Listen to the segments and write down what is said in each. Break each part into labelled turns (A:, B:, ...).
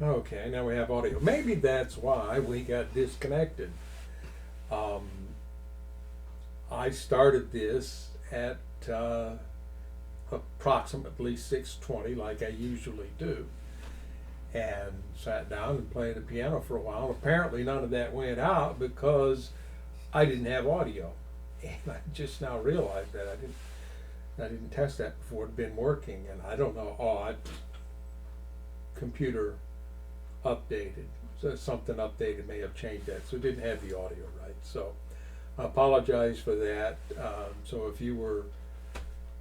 A: Okay, now we have audio. Maybe that's why we got disconnected. Um, I started this at approximately 6:20, like I usually do, and sat down and played the piano for a while. Apparently, none of that went out because I didn't have audio, and I just now realized that I didn't test that before it had been working, and I don't know. Computer updated. So something updated may have changed that, so it didn't have the audio right. So I apologize for that. So if you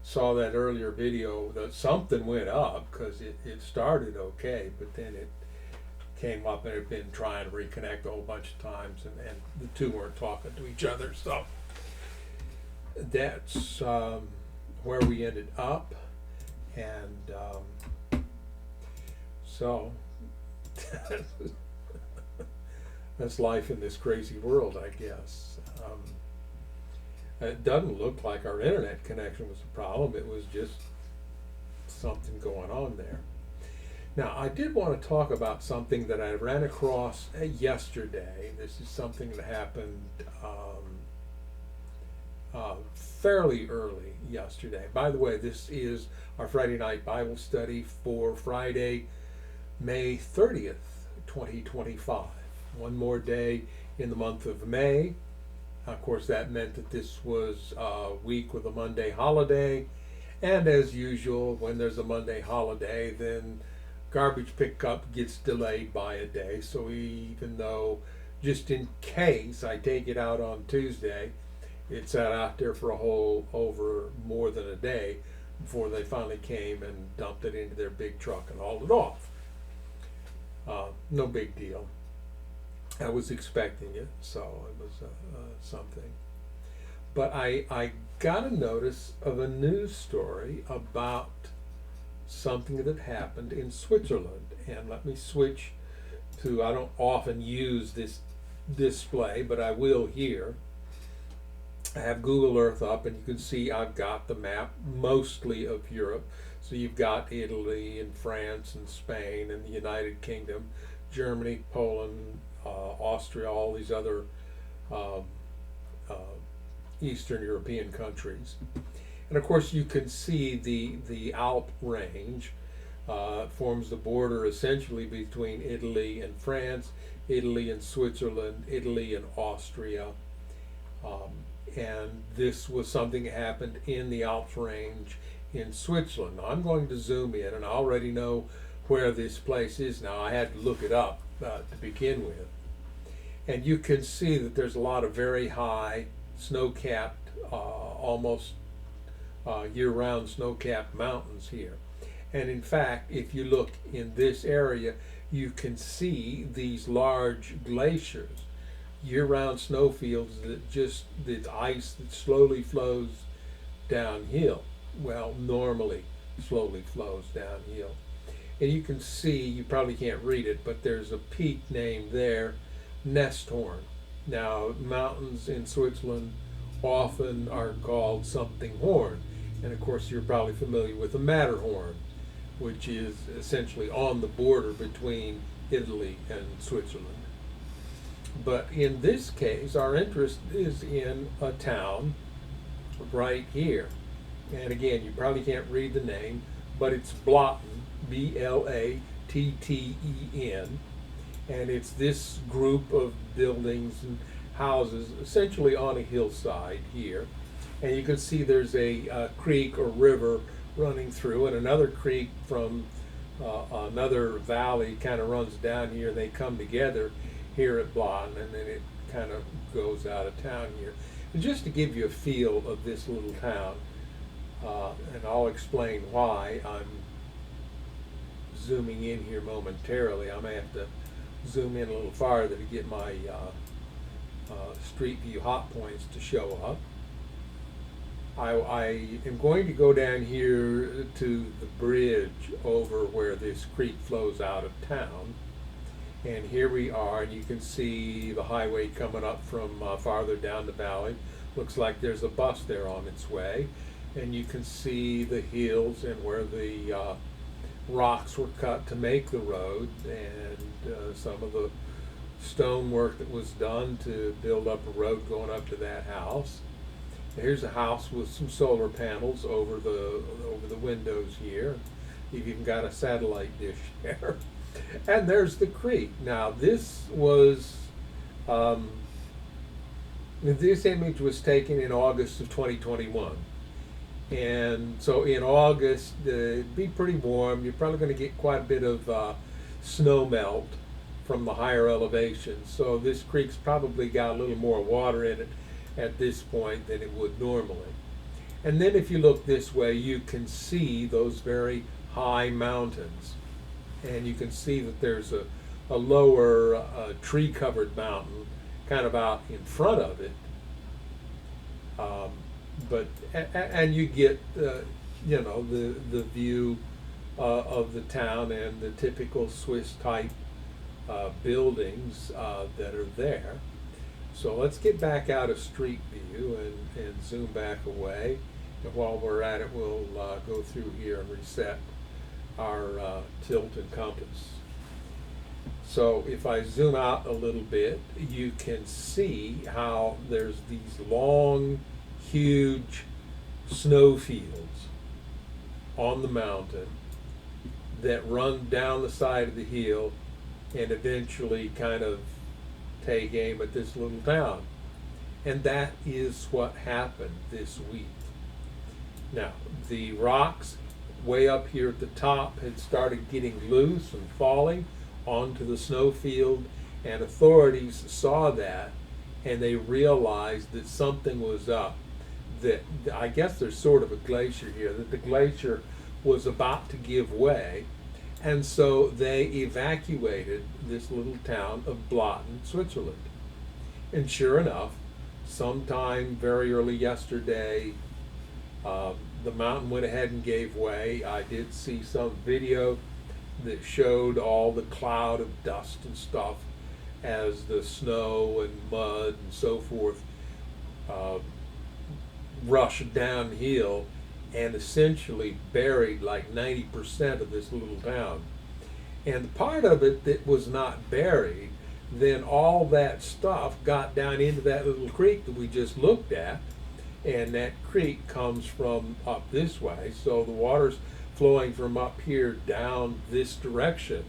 A: saw that earlier video, that something went up because it started okay, but then it came up and it had been trying to reconnect a whole bunch of times, and the two weren't talking to each other. So that's where we ended up, and so that's life in this crazy world, I guess. It doesn't look like our internet connection was the problem. It was just something going on there. Now, I did want to talk about something that I ran across yesterday. This is something that happened fairly early yesterday. By the way, this is our Friday night Bible study for Friday, May 30th, 2025. One more day in the month of May. Of course, that meant that this was a week with a Monday holiday. And as usual, when there's a Monday holiday, then garbage pickup gets delayed by a day. So even though, just in case I take it out on Tuesday, it sat out there for over more than a day before they finally came and dumped it into their big truck and hauled it off. No big deal. I was expecting it, so it was something. But I got a notice of a news story about something that happened in Switzerland. And let me switch to, I don't often use this display, but I will here. I have Google Earth up, and you can see I've got the map mostly of Europe. So you've got Italy and France and Spain and the United Kingdom, Germany, Poland, Austria, all these other uh, Eastern European countries. And of course, you can see the Alp range forms the border essentially between Italy and France, Italy and Switzerland, Italy and Austria. And this was something that happened in the Alps range in Switzerland. Now, I'm going to zoom in, and I already know where this place is now. I had to look it up to begin with. And you can see that there's a lot of very high snow-capped, almost year-round snow-capped mountains here. And in fact, if you look in this area, you can see these large glaciers, year-round snowfields the ice that slowly flows downhill. Well, normally slowly flows downhill. And you can see, you probably can't read it, but there's a peak named there, Nesthorn. Now, mountains in Switzerland often are called something horn. And of course, you're probably familiar with the Matterhorn, which is essentially on the border between Italy and Switzerland. But in this case, our interest is in a town right here. And again, you probably can't read the name, but it's Blatten, Blatten, and it's this group of buildings and houses essentially on a hillside here. And you can see there's a creek or river running through, and another creek from another valley kind of runs down here, and they come together here at Blatten, and then it kind of goes out of town here. And just to give you a feel of this little town, and I'll explain why I'm zooming in here momentarily. I may have to zoom in a little farther to get my street view hot points to show up. I am going to go down here to the bridge over where this creek flows out of town. And here we are, and you can see the highway coming up from farther down the valley. Looks like there's a bus there on its way. And you can see the hills and where the rocks were cut to make the road, and some of the stonework that was done to build up a road going up to that house. Here's a house with some solar panels over the windows here. You've even got a satellite dish there. And there's the creek. Now this image was taken in August of 2021. And so in August, it'd be pretty warm. You're probably going to get quite a bit of snow melt from the higher elevations. So this creek's probably got a little more water in it at this point than it would normally. And then if you look this way, you can see those very high mountains. And you can see that there's a lower tree-covered mountain kind of out in front of it. And you get the view of the town and the typical Swiss type buildings that are there. So let's get back out of street view and zoom back away. And while we're at it, we'll go through here and reset our tilt and compass. So if I zoom out a little bit, you can see how there's these long, huge snow fields on the mountain that run down the side of the hill and eventually kind of take aim at this little town. And that is what happened this week. Now, the rocks way up here at the top had started getting loose and falling onto the snowfield, and authorities saw that and they realized that something was up. That I guess there's sort of a glacier here, that the glacier was about to give way, and so they evacuated this little town of Blatten, Switzerland. And sure enough, sometime very early yesterday, the mountain went ahead and gave way. I did see some video that showed all the cloud of dust and stuff as the snow and mud and so forth rushed downhill and essentially buried like 90% of this little town. And the part of it that was not buried, then all that stuff got down into that little creek that we just looked at, and that creek comes from up this way, so the water's flowing from up here down this direction,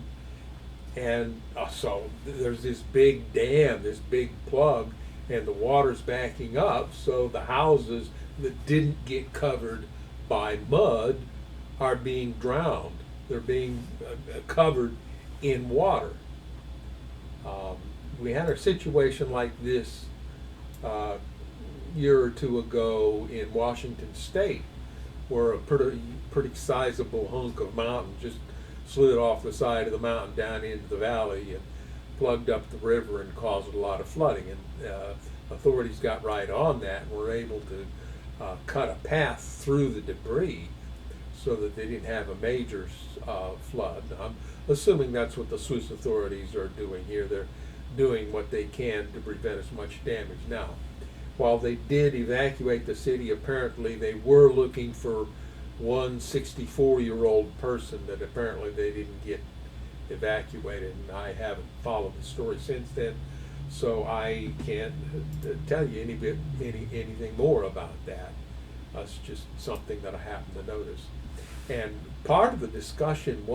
A: and so there's this big dam, this big plug, and the water's backing up, so the houses that didn't get covered by mud are being drowned. They're being covered in water. We had a situation like this year or two ago in Washington State, where a pretty sizable hunk of mountain just slid off the side of the mountain down into the valley and plugged up the river and caused a lot of flooding. And authorities got right on that and were able to cut a path through the debris so that they didn't have a major flood. I'm assuming that's what the Swiss authorities are doing here. They're doing what they can to prevent as much damage. Now, while they did evacuate the city, apparently they were looking for one 64-year-old person that apparently they didn't get evacuated, and I haven't followed the story since then, so I can't tell you anything more about that. It's just something that I happened to notice. And part of the discussion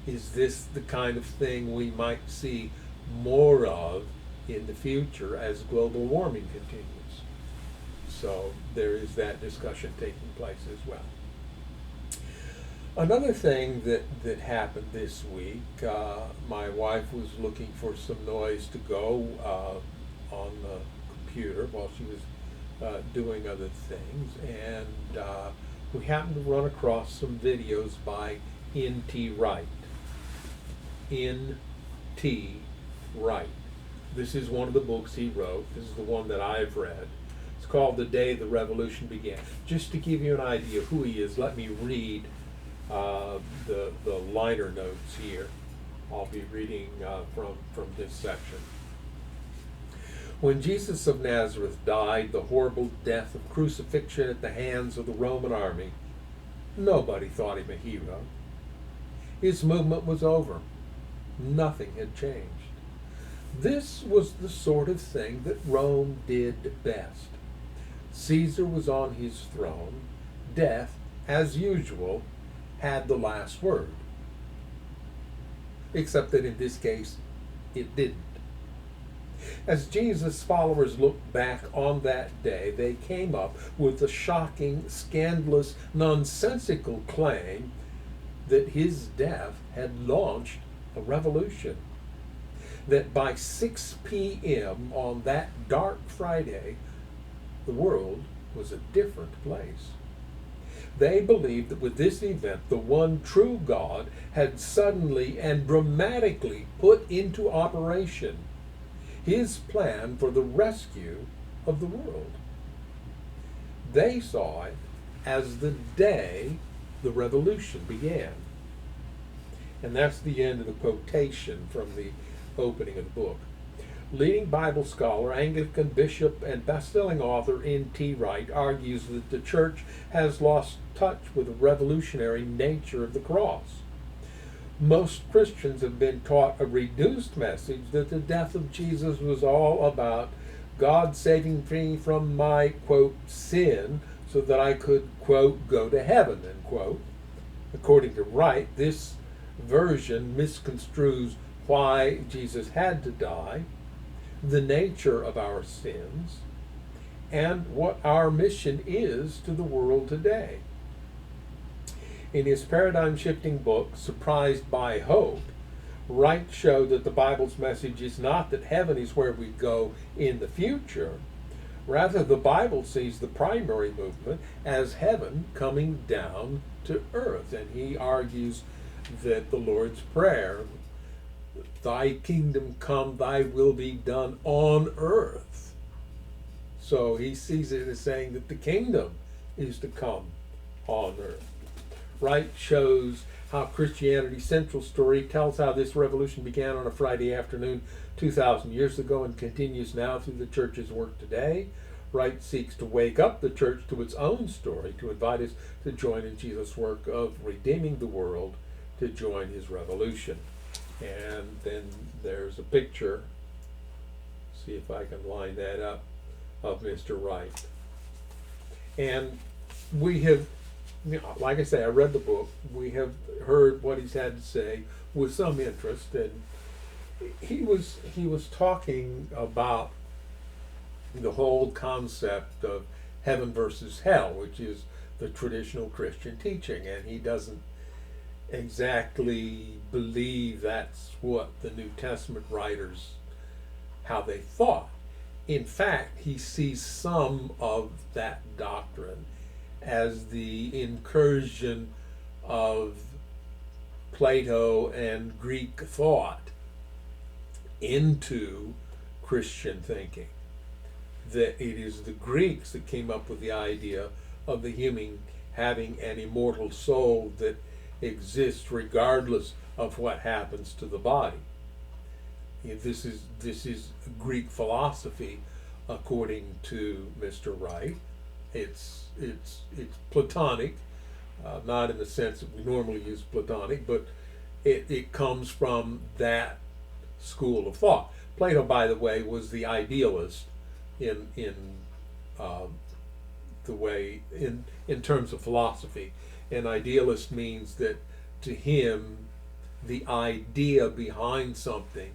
A: is this the kind of thing we might see more of in the future as global warming continues? So there is that discussion taking place as well. Another thing that happened this week, my wife was looking for some noise to go on the computer while she was doing other things, and we happened to run across some videos by N.T. Wright. N.T. Wright. This is one of the books he wrote. This is the one that I've read. It's called The Day the Revolution Began. Just to give you an idea of who he is, let me read the liner notes here. I'll be reading from this section. When Jesus of Nazareth died the horrible death of crucifixion at the hands of the Roman army, nobody thought him a hero. His movement was over. Nothing had changed. This was the sort of thing that Rome did best. Caesar was on his throne. Death, as usual, had the last word. Except that in this case, it didn't. As Jesus' followers looked back on that day, they came up with the shocking, scandalous, nonsensical claim that his death had launched a revolution. That by 6 p.m. on that dark Friday, the world was a different place. They believed that with this event, the one true God had suddenly and dramatically put into operation his plan for the rescue of the world. They saw it as the day the revolution began. And that's the end of the quotation from the opening of the book. Leading Bible scholar, Anglican bishop, and best-selling author N.T. Wright argues that the church has lost touch with the revolutionary nature of the cross. Most Christians have been taught a reduced message that the death of Jesus was all about God saving me from my, quote, sin so that I could, quote, go to heaven, end quote. According to Wright, this version misconstrues why Jesus had to die, the nature of our sins, and what our mission is to the world today. In his paradigm-shifting book, Surprised by Hope, Wright showed that the Bible's message is not that heaven is where we go in the future. Rather, the Bible sees the primary movement as heaven coming down to earth. And he argues that the Lord's Prayer, thy kingdom come, thy will be done on earth. So he sees it as saying that the kingdom is to come on earth. Wright shows how Christianity's central story tells how this revolution began on a Friday afternoon 2,000 years ago and continues now through the church's work today. Wright seeks to wake up the church to its own story, to invite us to join in Jesus' work of redeeming the world, to join his revolution. And then there's a picture, see if I can line that up, of Mr. Wright. And we have, like I say, I read the book. We have heard what he's had to say with some interest, and he was talking about the whole concept of heaven versus hell, which is the traditional Christian teaching, and he doesn't exactly believe that's what the New Testament writers, how they thought. In fact, he sees some of that doctrine as the incursion of Plato and Greek thought into Christian thinking. That it is the Greeks that came up with the idea of the human having an immortal soul that exists regardless of what happens to the body. This is Greek philosophy, according to Mr. Wright. It's Platonic, not in the sense that we normally use Platonic, but it comes from that school of thought. Plato, by the way, was the idealist in the way in terms of philosophy. An idealist means that to him the idea behind something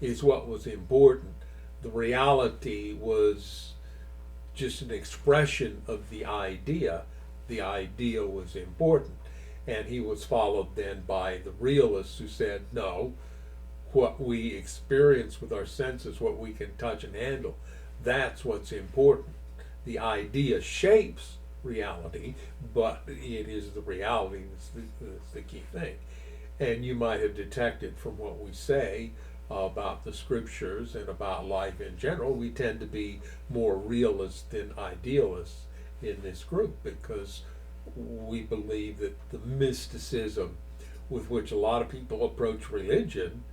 A: is what was important. The reality was just an expression of the idea. The idea was important. And he was followed then by the realists who said, no, what we experience with our senses, what we can touch and handle, that's what's important. The idea shapes reality, but it is the reality that's the key thing. And you might have detected from what we say about the scriptures and about life in general, we tend to be more realists than idealists in this group, because we believe that the mysticism with which a lot of people approach religion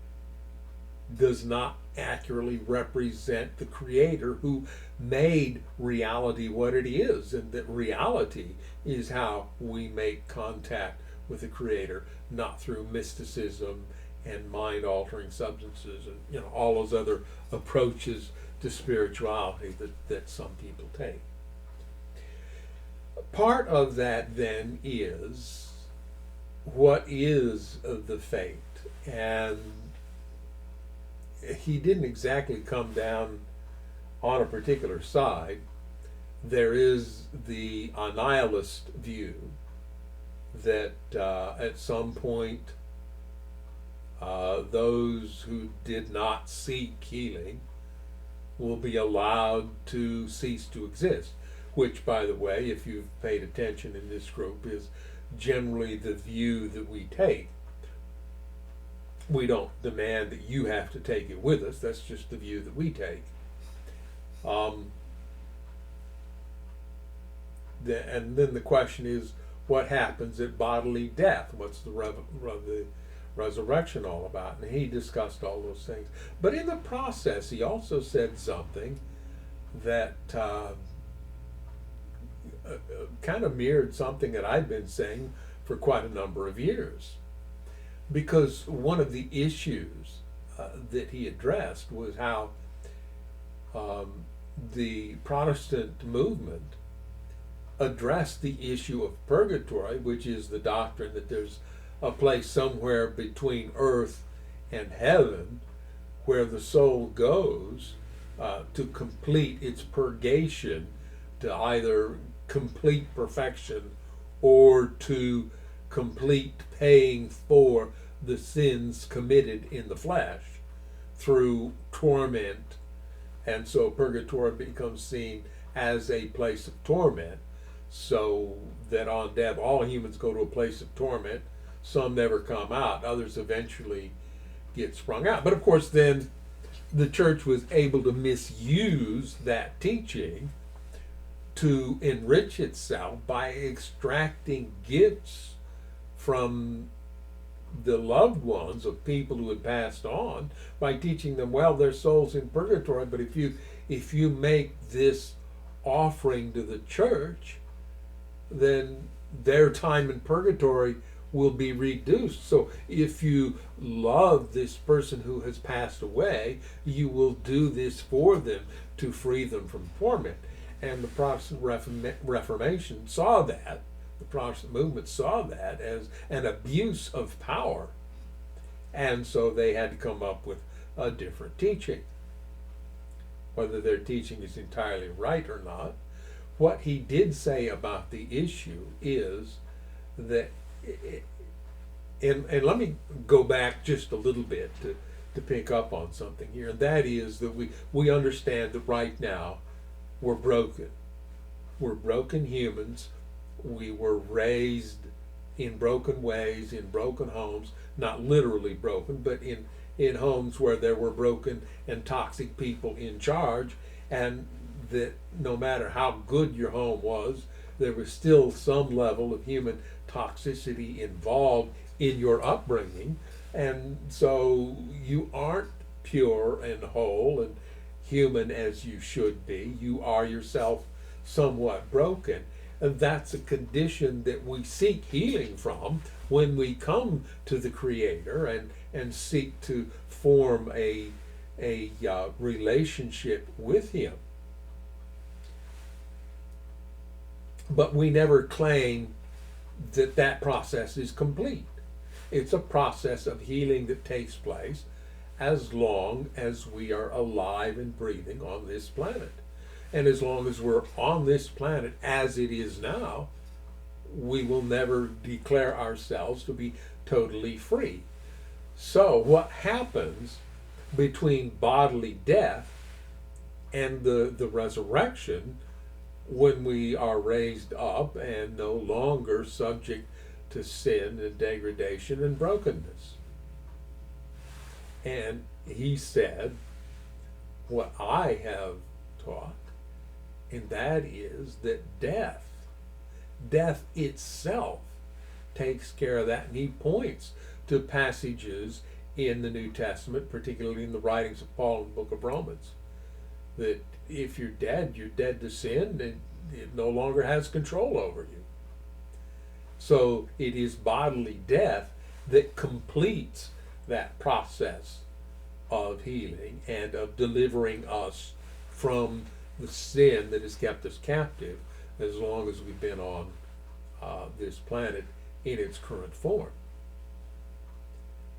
A: does not accurately represent the Creator who made reality what it is, and that reality is how we make contact with the Creator, not through mysticism and mind-altering substances and all those other approaches to spirituality that some people take. Part of that then is, what is the fate? And he didn't exactly come down on a particular side. There is the annihilist view that at some point those who did not seek healing will be allowed to cease to exist, which, by the way, if you've paid attention in this group, is generally the view that we take. We don't demand that you have to take it with us. That's just the view that we take. And then the question is, what happens at bodily death? What's the resurrection all about? And he discussed all those things. But in the process, he also said something that kind of mirrored something that I've been saying for quite a number of years. Because one of the issues that he addressed was how the Protestant movement addressed the issue of purgatory, which is the doctrine that there's a place somewhere between earth and heaven where the soul goes to complete its purgation, to either complete perfection or to complete paying for the sins committed in the flesh through torment. And so purgatory becomes seen as a place of torment, so that on death all humans go to a place of torment. Some never come out, others eventually get sprung out. But of course then the church was able to misuse that teaching to enrich itself by extracting gifts from the loved ones of people who had passed on, by teaching them, well, their soul's in purgatory, but if you make this offering to the church, then their time in purgatory will be reduced. So if you love this person who has passed away, you will do this for them to free them from torment. And the Protestant Reformation saw that. The Protestant movement saw that as an abuse of power. And so they had to come up with a different teaching. Whether their teaching is entirely right or not, what he did say about the issue is that, and let me go back just a little bit to pick up on something here, and that is that we understand that right now we're broken. We're broken humans. We were raised in broken ways, in broken homes, not literally broken, but in homes where there were broken and toxic people in charge, and that no matter how good your home was, there was still some level of human toxicity involved in your upbringing. And so you aren't pure and whole and human as you should be. You are yourself somewhat broken. And that's a condition that we seek healing from when we come to the Creator and seek to form a relationship with Him. But we never claim that process is complete. It's a process of healing that takes place as long as we are alive and breathing on this planet. And as long as we're on this planet as it is now, we will never declare ourselves to be totally free. So what happens between bodily death and the resurrection, when we are raised up and no longer subject to sin and degradation and brokenness? And he said what I have taught, and that is that death itself takes care of that. And he points to passages in the New Testament, particularly in the writings of Paul in the book of Romans, that if you're dead to sin, and it no longer has control over you. So it is bodily death that completes that process of healing and of delivering us from the sin that has kept us captive as long as we've been on this planet in its current form.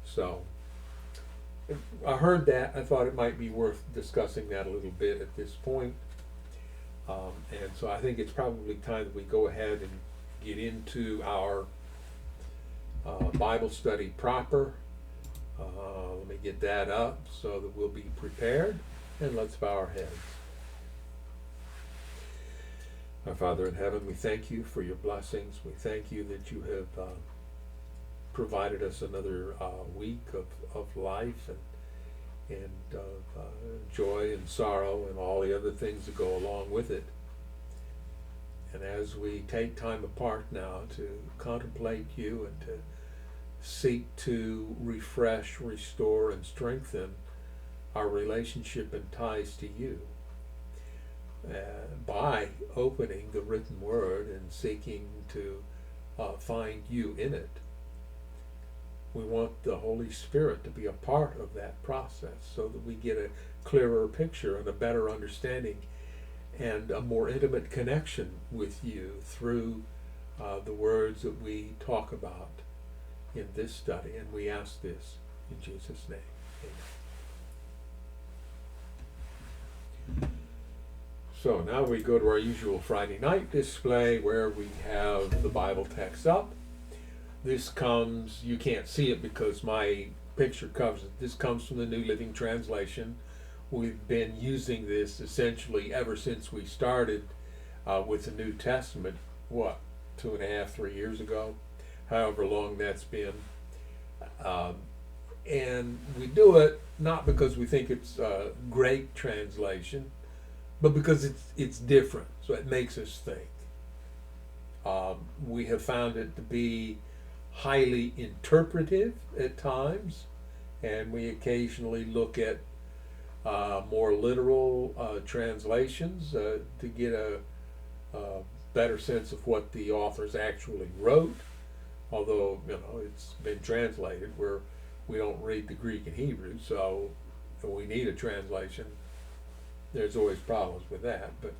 A: So I heard that. I thought it might be worth discussing that a little bit at this point. And so I think it's probably time that we go ahead and get into our Bible study proper. Let me get that up so that we'll be prepared, and let's bow our heads. Our Father in heaven, we thank you for your blessings. We thank you that you have provided us another week of life and of joy and sorrow and all the other things that go along with it. And as we take time apart now to contemplate you and to seek to refresh, restore, and strengthen our relationship and ties to you by opening the written word and seeking to find you in it, we want the Holy Spirit to be a part of that process so that we get a clearer picture and a better understanding and a more intimate connection with you through the words that we talk about in this study. And we ask this in Jesus' name. Amen. So now we go to our usual Friday night display where we have the Bible text up. This comes, you can't see it because my picture covers it. This comes from the New Living Translation. We've been using this essentially ever since we started with the New Testament, 2.5, 3 years ago, however long that's been. And we do it not because we think it's a great translation, but because it's different, so it makes us think. We have found it to be highly interpretive at times, and we occasionally look at more literal translations to get a better sense of what the authors actually wrote, although it's been translated where we don't read the Greek and Hebrew, so we need a translation. There's always problems with that, but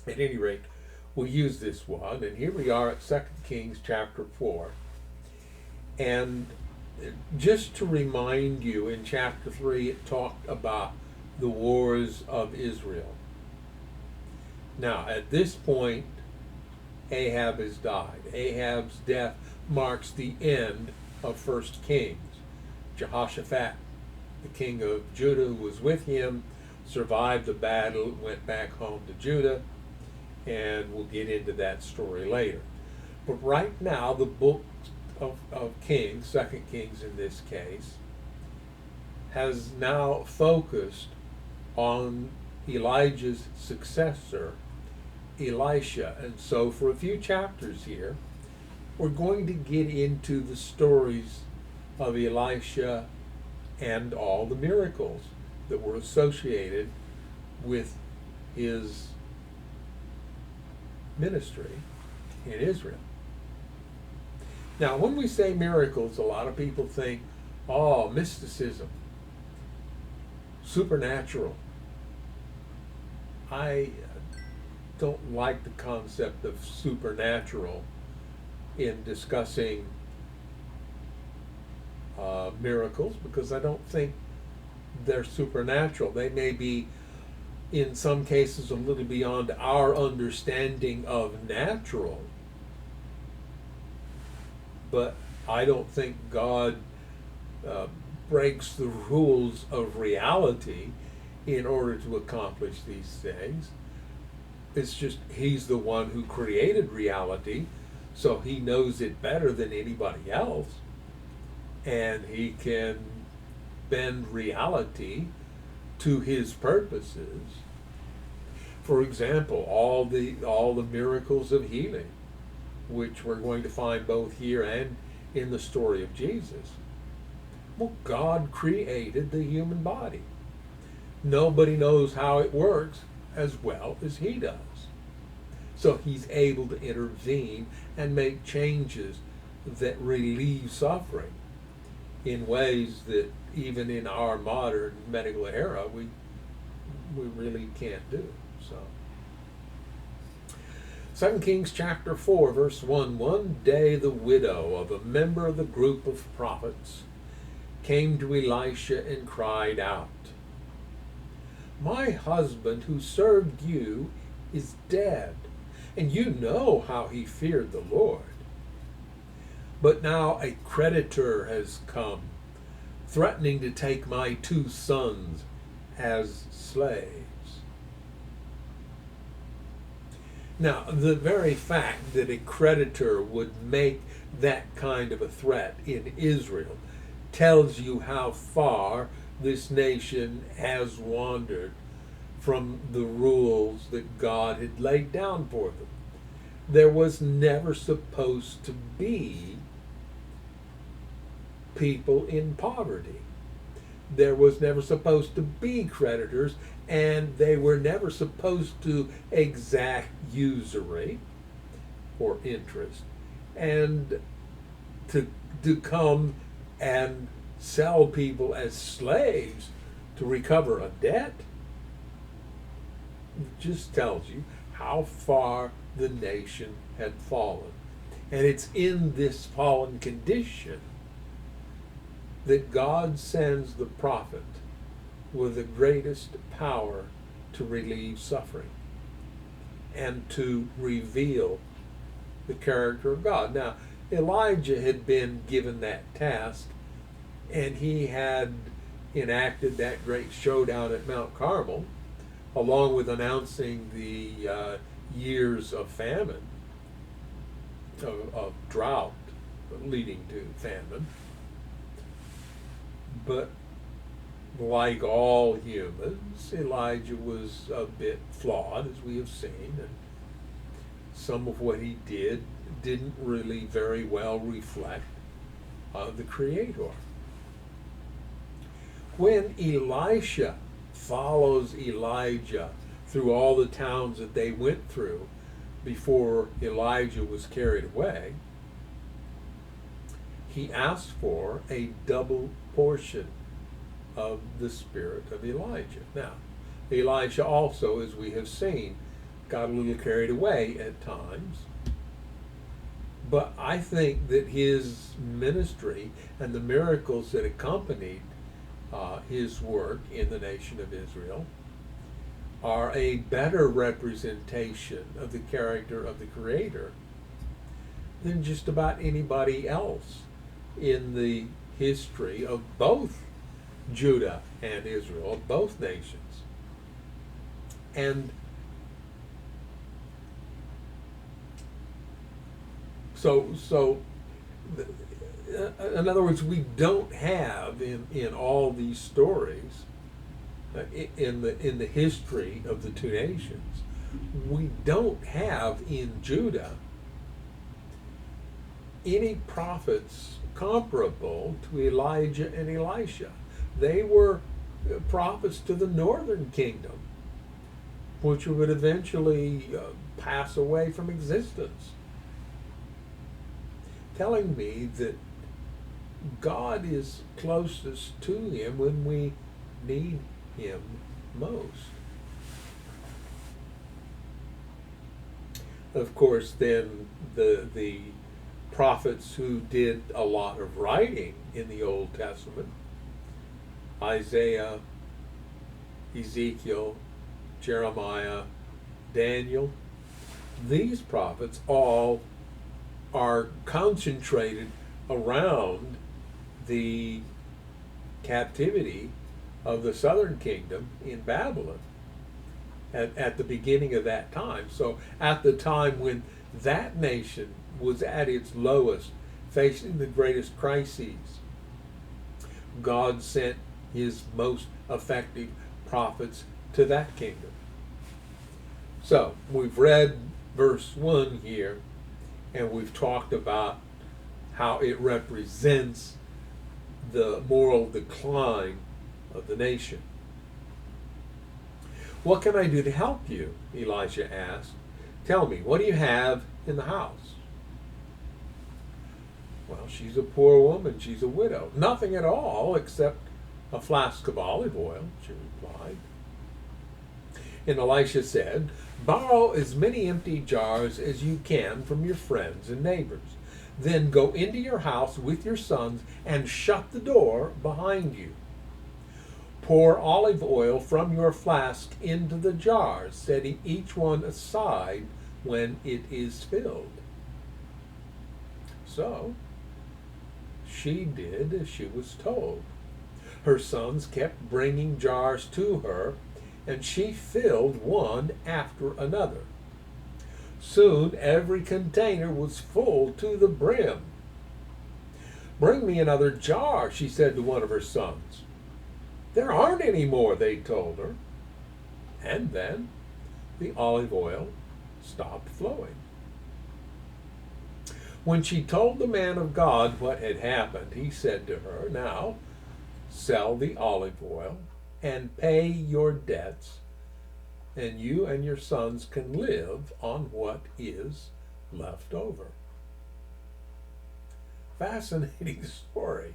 A: at any rate, we'll use this one. And here we are at 2 Kings chapter 4. And just to remind you, in chapter 3, it talked about the wars of Israel. Now, at this point, Ahab has died. Ahab's death marks the end of 1 Kings. Jehoshaphat, the king of Judah, who was with him, survived the battle, went back home to Judah, and we'll get into that story later. But right now, the book of Kings, 2 Kings in this case, has now focused on Elijah's successor, Elisha. And so for a few chapters here, we're going to get into the stories of Elisha and all the miracles that were associated with his ministry in Israel. Now, when we say miracles, a lot of people think, mysticism, supernatural. I don't like the concept of supernatural in discussing miracles, because I don't think they're supernatural. They may be, in some cases, a little beyond our understanding of natural, but I don't think God breaks the rules of reality in order to accomplish these things. It's just he's the one who created reality, so he knows it better than anybody else, and he can bend reality to his purposes. For example, all the miracles of healing, which we're going to find both here and in the story of Jesus. Well, God created the human body. Nobody knows how it works as well as he does. So he's able to intervene and make changes that relieve suffering in ways that even in our modern medical era we really can't do. So 2 Kings chapter 4 verse 1, one day the widow of a member of the group of prophets came to Elisha and cried out, "My husband who served you is dead, and you know how he feared the Lord. But now a creditor has come, threatening to take my 2 sons as slaves." Now, the very fact that a creditor would make that kind of a threat in Israel tells you how far this nation has wandered from the rules that God had laid down for them. There was never supposed to be people in poverty. There was never supposed to be creditors, and they were never supposed to exact usury or interest and to come and sell people as slaves to recover a debt. It just tells you how far the nation had fallen. And it's in this fallen condition that God sends the prophet with the greatest power to relieve suffering and to reveal the character of God. Now, Elijah had been given that task, and he had enacted that great showdown at Mount Carmel, along with announcing the years of famine, of drought leading to famine. But like all humans, Elijah was a bit flawed, as we have seen, and some of what he did didn't really very well reflect the Creator. When Elisha follows Elijah through all the towns that they went through before Elijah was carried away, he asked for a double portion of the spirit of Elijah. Now, Elisha also, as we have seen, got a little carried away at times, but I think that his ministry and the miracles that accompanied his work in the nation of Israel are a better representation of the character of the Creator than just about anybody else in the history of both Judah and Israel, of both nations. And so in other words, we don't have in all these stories, in the history of the 2 nations, we don't have in Judah any prophets comparable to Elijah and Elisha. They were prophets to the northern kingdom, which would eventually pass away from existence, telling me that God is closest to him when we need him most. Of course, then the prophets who did a lot of writing in the Old Testament, Isaiah, Ezekiel, Jeremiah, Daniel, these prophets all are concentrated around the captivity of the southern kingdom in Babylon at the beginning of that time. So at the time when that nation was at its lowest, facing the greatest crises, God sent his most effective prophets to that kingdom. So we've read verse 1 here, and we've talked about how it represents the moral decline of the nation. "What can I do to help you?" Elisha asked. "Tell me, what do you have in the house?" Well, she's a poor woman. She's a widow. Nothing at all except a flask of olive oil, she replied. And Elisha said, borrow as many empty jars as you can from your friends and neighbors. Then go into your house with your sons and shut the door behind you. Pour olive oil from your flask into the jars, setting each one aside when it is filled. So she did as she was told. Her sons kept bringing jars to her, and she filled one after another. Soon every container was full to the brim. Bring me another jar, she said to one of her sons. There aren't any more, they told her. And then the olive oil stopped flowing. When she told the man of God what had happened, he said to her, now sell the olive oil and pay your debts, and you and your sons can live on what is left over. Fascinating story.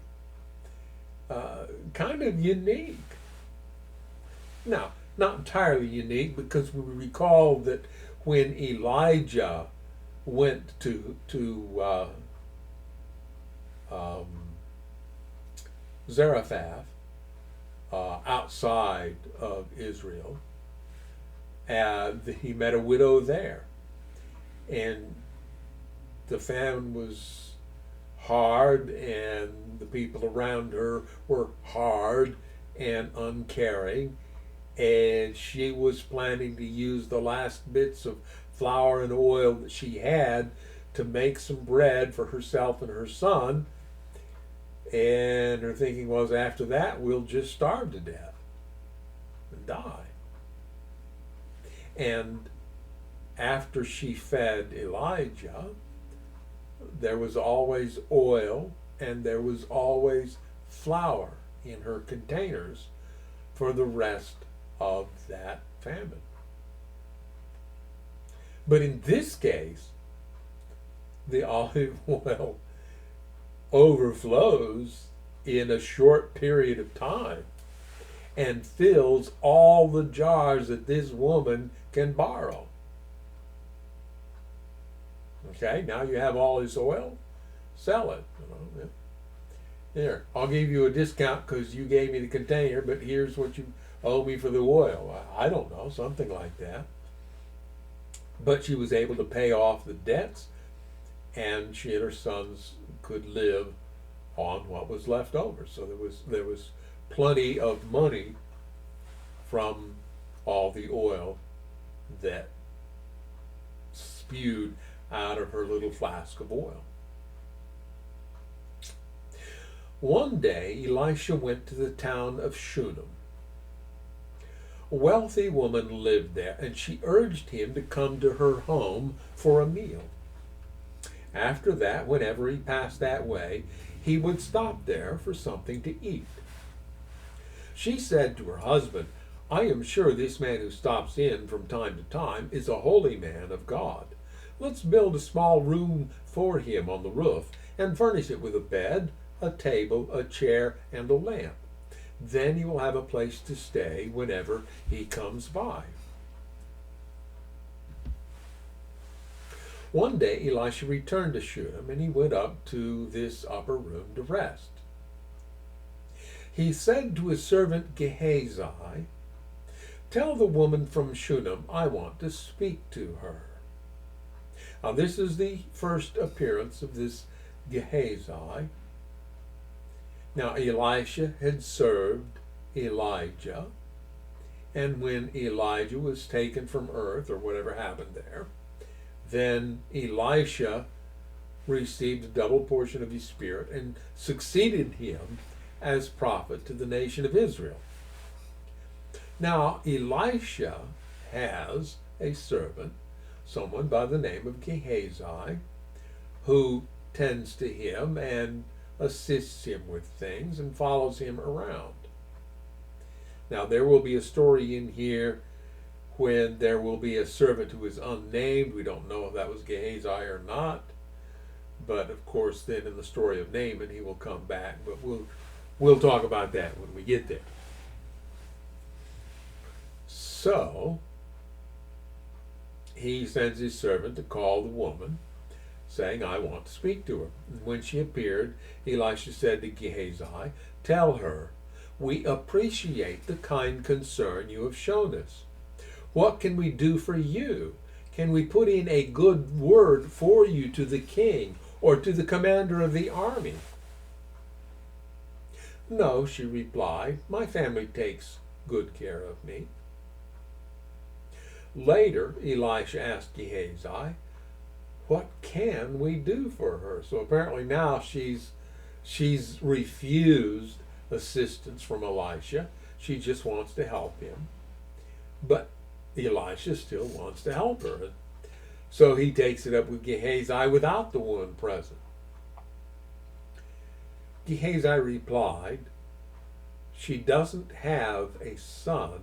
A: Kind of unique. Now, not entirely unique, because we recall that when Elijah went to Zarephath, outside of Israel, and he met a widow there, and the famine was hard, and the people around her were hard and uncaring, and she was planning to use the last bits of flour and oil that she had to make some bread for herself and her son. And her thinking was, after that, we'll just starve to death and die. And after she fed Elijah, there was always oil and there was always flour in her containers for the rest of that famine. But in this case, the olive oil overflows in a short period of time and fills all the jars that this woman can borrow. Okay, now you have all this oil, sell it. Here, I'll give you a discount because you gave me the container, but here's what you owe me for the oil. I don't know, something like that. But she was able to pay off the debts, and she and her sons could live on what was left over. So there was plenty of money from all the oil that spewed out of her little flask of oil. One day, Elisha went to the town of Shunem. A wealthy woman lived there, and she urged him to come to her home for a meal. After that, whenever he passed that way, he would stop there for something to eat. She said to her husband, I am sure this man who stops in from time to time is a holy man of God. Let's build a small room for him on the roof and furnish it with a bed, a table, a chair, and a lamp. Then he will have a place to stay whenever he comes by. One day Elisha returned to Shunem, and he went up to this upper room to rest. He said to his servant Gehazi, tell the woman from Shunem I want to speak to her. Now this is the first appearance of this Gehazi. Now Elisha had served Elijah, and when Elijah was taken from earth, or whatever happened there, then Elisha received a double portion of his spirit and succeeded him as prophet to the nation of Israel. Now Elisha has a servant, someone by the name of Gehazi, who tends to him and assists him with things and follows him around. Now there will be a story in here when there will be a servant who is unnamed. We don't know if that was Gehazi or not, but of course, then in the story of Naaman, he will come back. But we'll talk about that when we get there. So he sends his servant to call the woman, saying, I want to speak to her. And when she appeared, Elisha said to Gehazi, tell her, we appreciate the kind concern you have shown us. What can we do for you? Can we put in a good word for you to the king or to the commander of the army? No, she replied, my family takes good care of me. Later, Elisha asked Gehazi, what can we do for her? So apparently now she's refused assistance from Elisha. She just wants to help him. But Elisha still wants to help her. So he takes it up with Gehazi without the woman present. Gehazi replied, she doesn't have a son,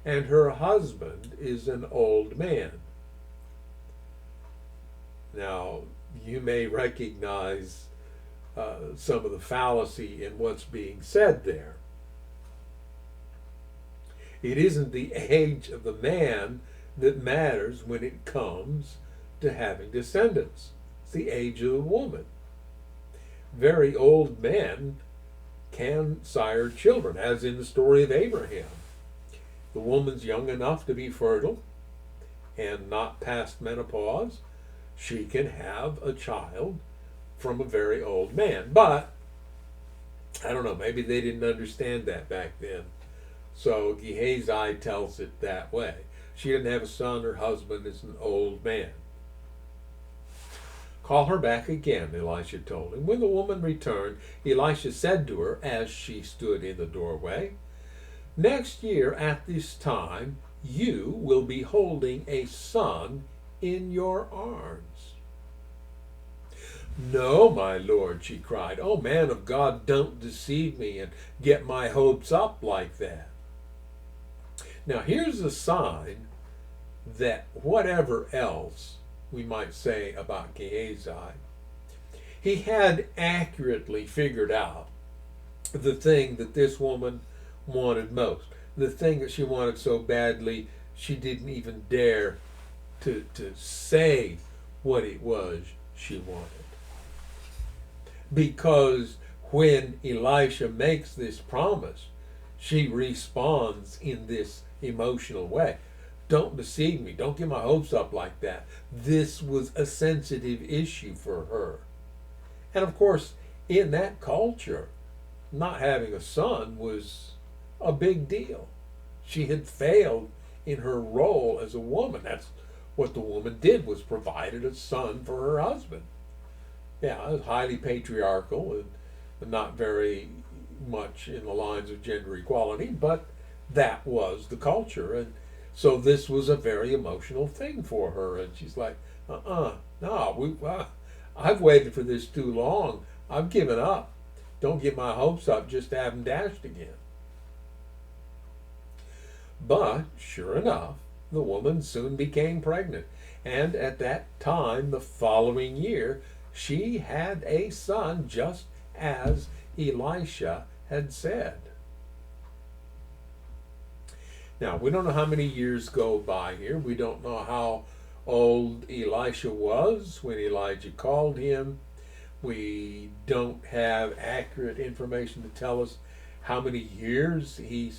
A: and her husband is an old man. Now, you may recognize some of the fallacy in what's being said there. It isn't the age of the man that matters when it comes to having descendants. It's the age of the woman. Very old men can sire children, as in the story of Abraham. The woman's young enough to be fertile and not past menopause. She can have a child from a very old man. But, I don't know, maybe they didn't understand that back then. So Gehazi tells it that way. She didn't have a son, her husband is an old man. Call her back again, Elisha told him. When the woman returned, Elisha said to her as she stood in the doorway, next year at this time, you will be holding a son in your arms. No, my lord, she cried. Oh, man of God, don't deceive me and get my hopes up like that. Now, here's a sign that whatever else we might say about Gehazi, he had accurately figured out the thing that this woman wanted most, the thing that she wanted so badly she didn't even dare to say what it was she wanted. Because when Elisha makes this promise, she responds in this emotional way. Don't deceive me. Don't get my hopes up like that. This was a sensitive issue for her. And of course, in that culture, not having a son was a big deal. She had failed in her role as a woman. That's what the woman did, was provided a son for her husband. Yeah, it was highly patriarchal and not very much in the lines of gender equality, but that was the culture. And so this was a very emotional thing for her. And she's like, no, I've waited for this too long. I've given up. Don't get my hopes up just to have them dashed again. But, sure enough, the woman soon became pregnant. And at that time, the following year, she had a son, just as Elisha had said. Now, we don't know how many years go by here. We don't know how old Elisha was when Elijah called him. We don't have accurate information to tell us how many years he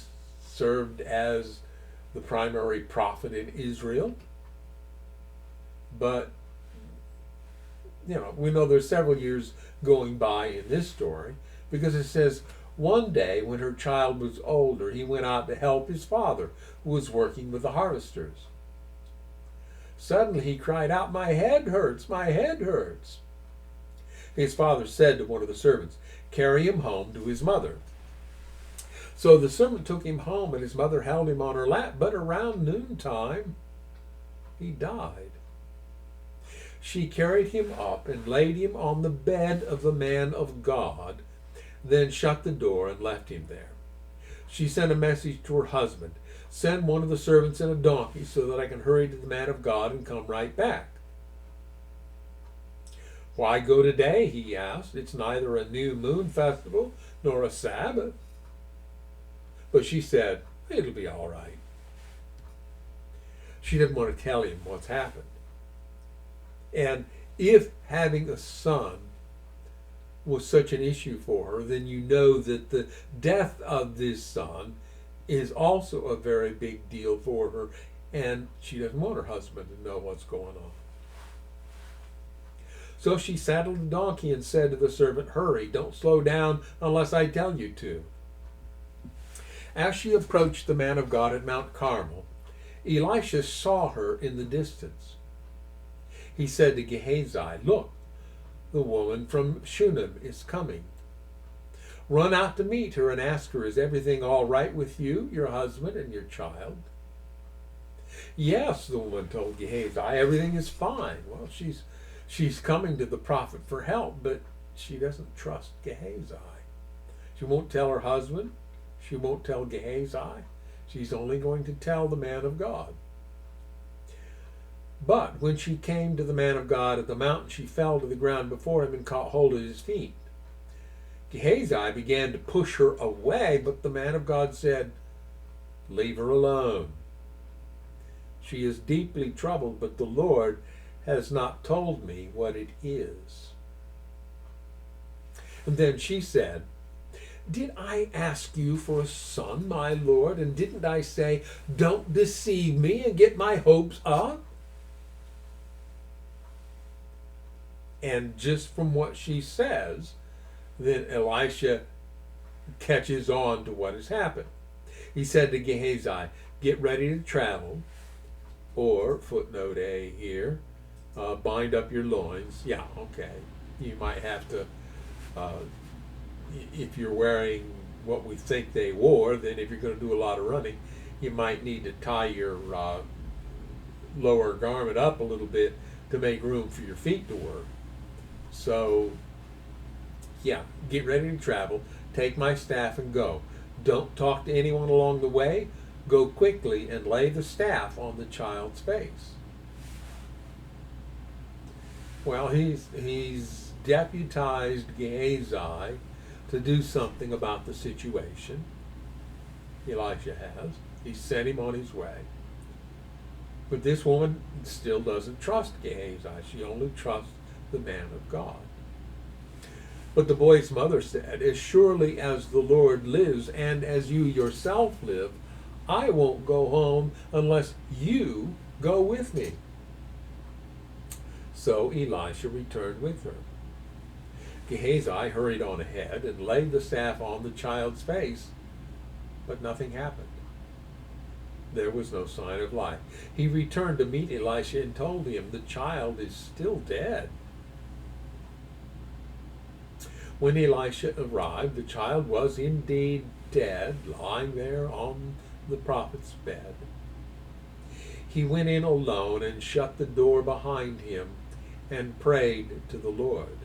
A: served as the primary prophet in Israel. But, we know there's several years going by in this story, because it says, one day when her child was older, he went out to help his father, who was working with the harvesters. Suddenly he cried out, my head hurts, my head hurts. His father said to one of the servants, carry him home to his mother. So the servant took him home, and his mother held him on her lap, but around noontime he died. She carried him up and laid him on the bed of the man of God, then shut the door and left him there. She sent a message to her husband, send one of the servants in a donkey so that I can hurry to the man of God and come right back. Why go today? He asked. It's neither a new moon festival nor a Sabbath. But she said, it'll be all right. She didn't want to tell him what's happened. And if having a son was such an issue for her, then you know that the death of this son is also a very big deal for her, and she doesn't want her husband to know what's going on. So she saddled the donkey and said to the servant, hurry, don't slow down unless I tell you to. As she approached the man of God at Mount Carmel, Elisha saw her in the distance. He said to Gehazi, look, the woman from Shunem is coming. Run out to meet her and ask her, is everything all right with you, your husband, and your child? Yes, the woman told Gehazi, everything is fine. Well, she's coming to the prophet for help, but she doesn't trust Gehazi. She won't tell her husband. She won't tell Gehazi. She's only going to tell the man of God. But when she came to the man of God at the mountain, she fell to the ground before him and caught hold of his feet. Gehazi began to push her away, but the man of God said, leave her alone. She is deeply troubled, but the Lord has not told me what it is. And then she said, did I ask you for a son, my Lord? And didn't I say, don't deceive me and get my hopes up? And just from what she says, then Elisha catches on to what has happened. He said to Gehazi, get ready to travel, or, footnote A here, bind up your loins. Yeah, okay. You might have to, if you're wearing what we think they wore, then if you're going to do a lot of running, you might need to tie your lower garment up a little bit to make room for your feet to work. So, yeah, get ready to travel, take my staff and go. Don't talk to anyone along the way. Go quickly and lay the staff on the child's face. Well, he's deputized Gehazi to do something about the situation. Elisha has. He sent him on his way. But this woman still doesn't trust Gehazi. She only trusts the man of God. But the boy's mother said, as surely as the Lord lives and as you yourself live, I won't go home unless you go with me. So Elisha returned with her. Gehazi hurried on ahead and laid the staff on the child's face, but nothing happened. There was no sign of life. He returned to meet Elisha and told him, the child is still dead. When Elisha arrived, the child was indeed dead, lying there on the prophet's bed. He went in alone and shut the door behind him and prayed to the Lord.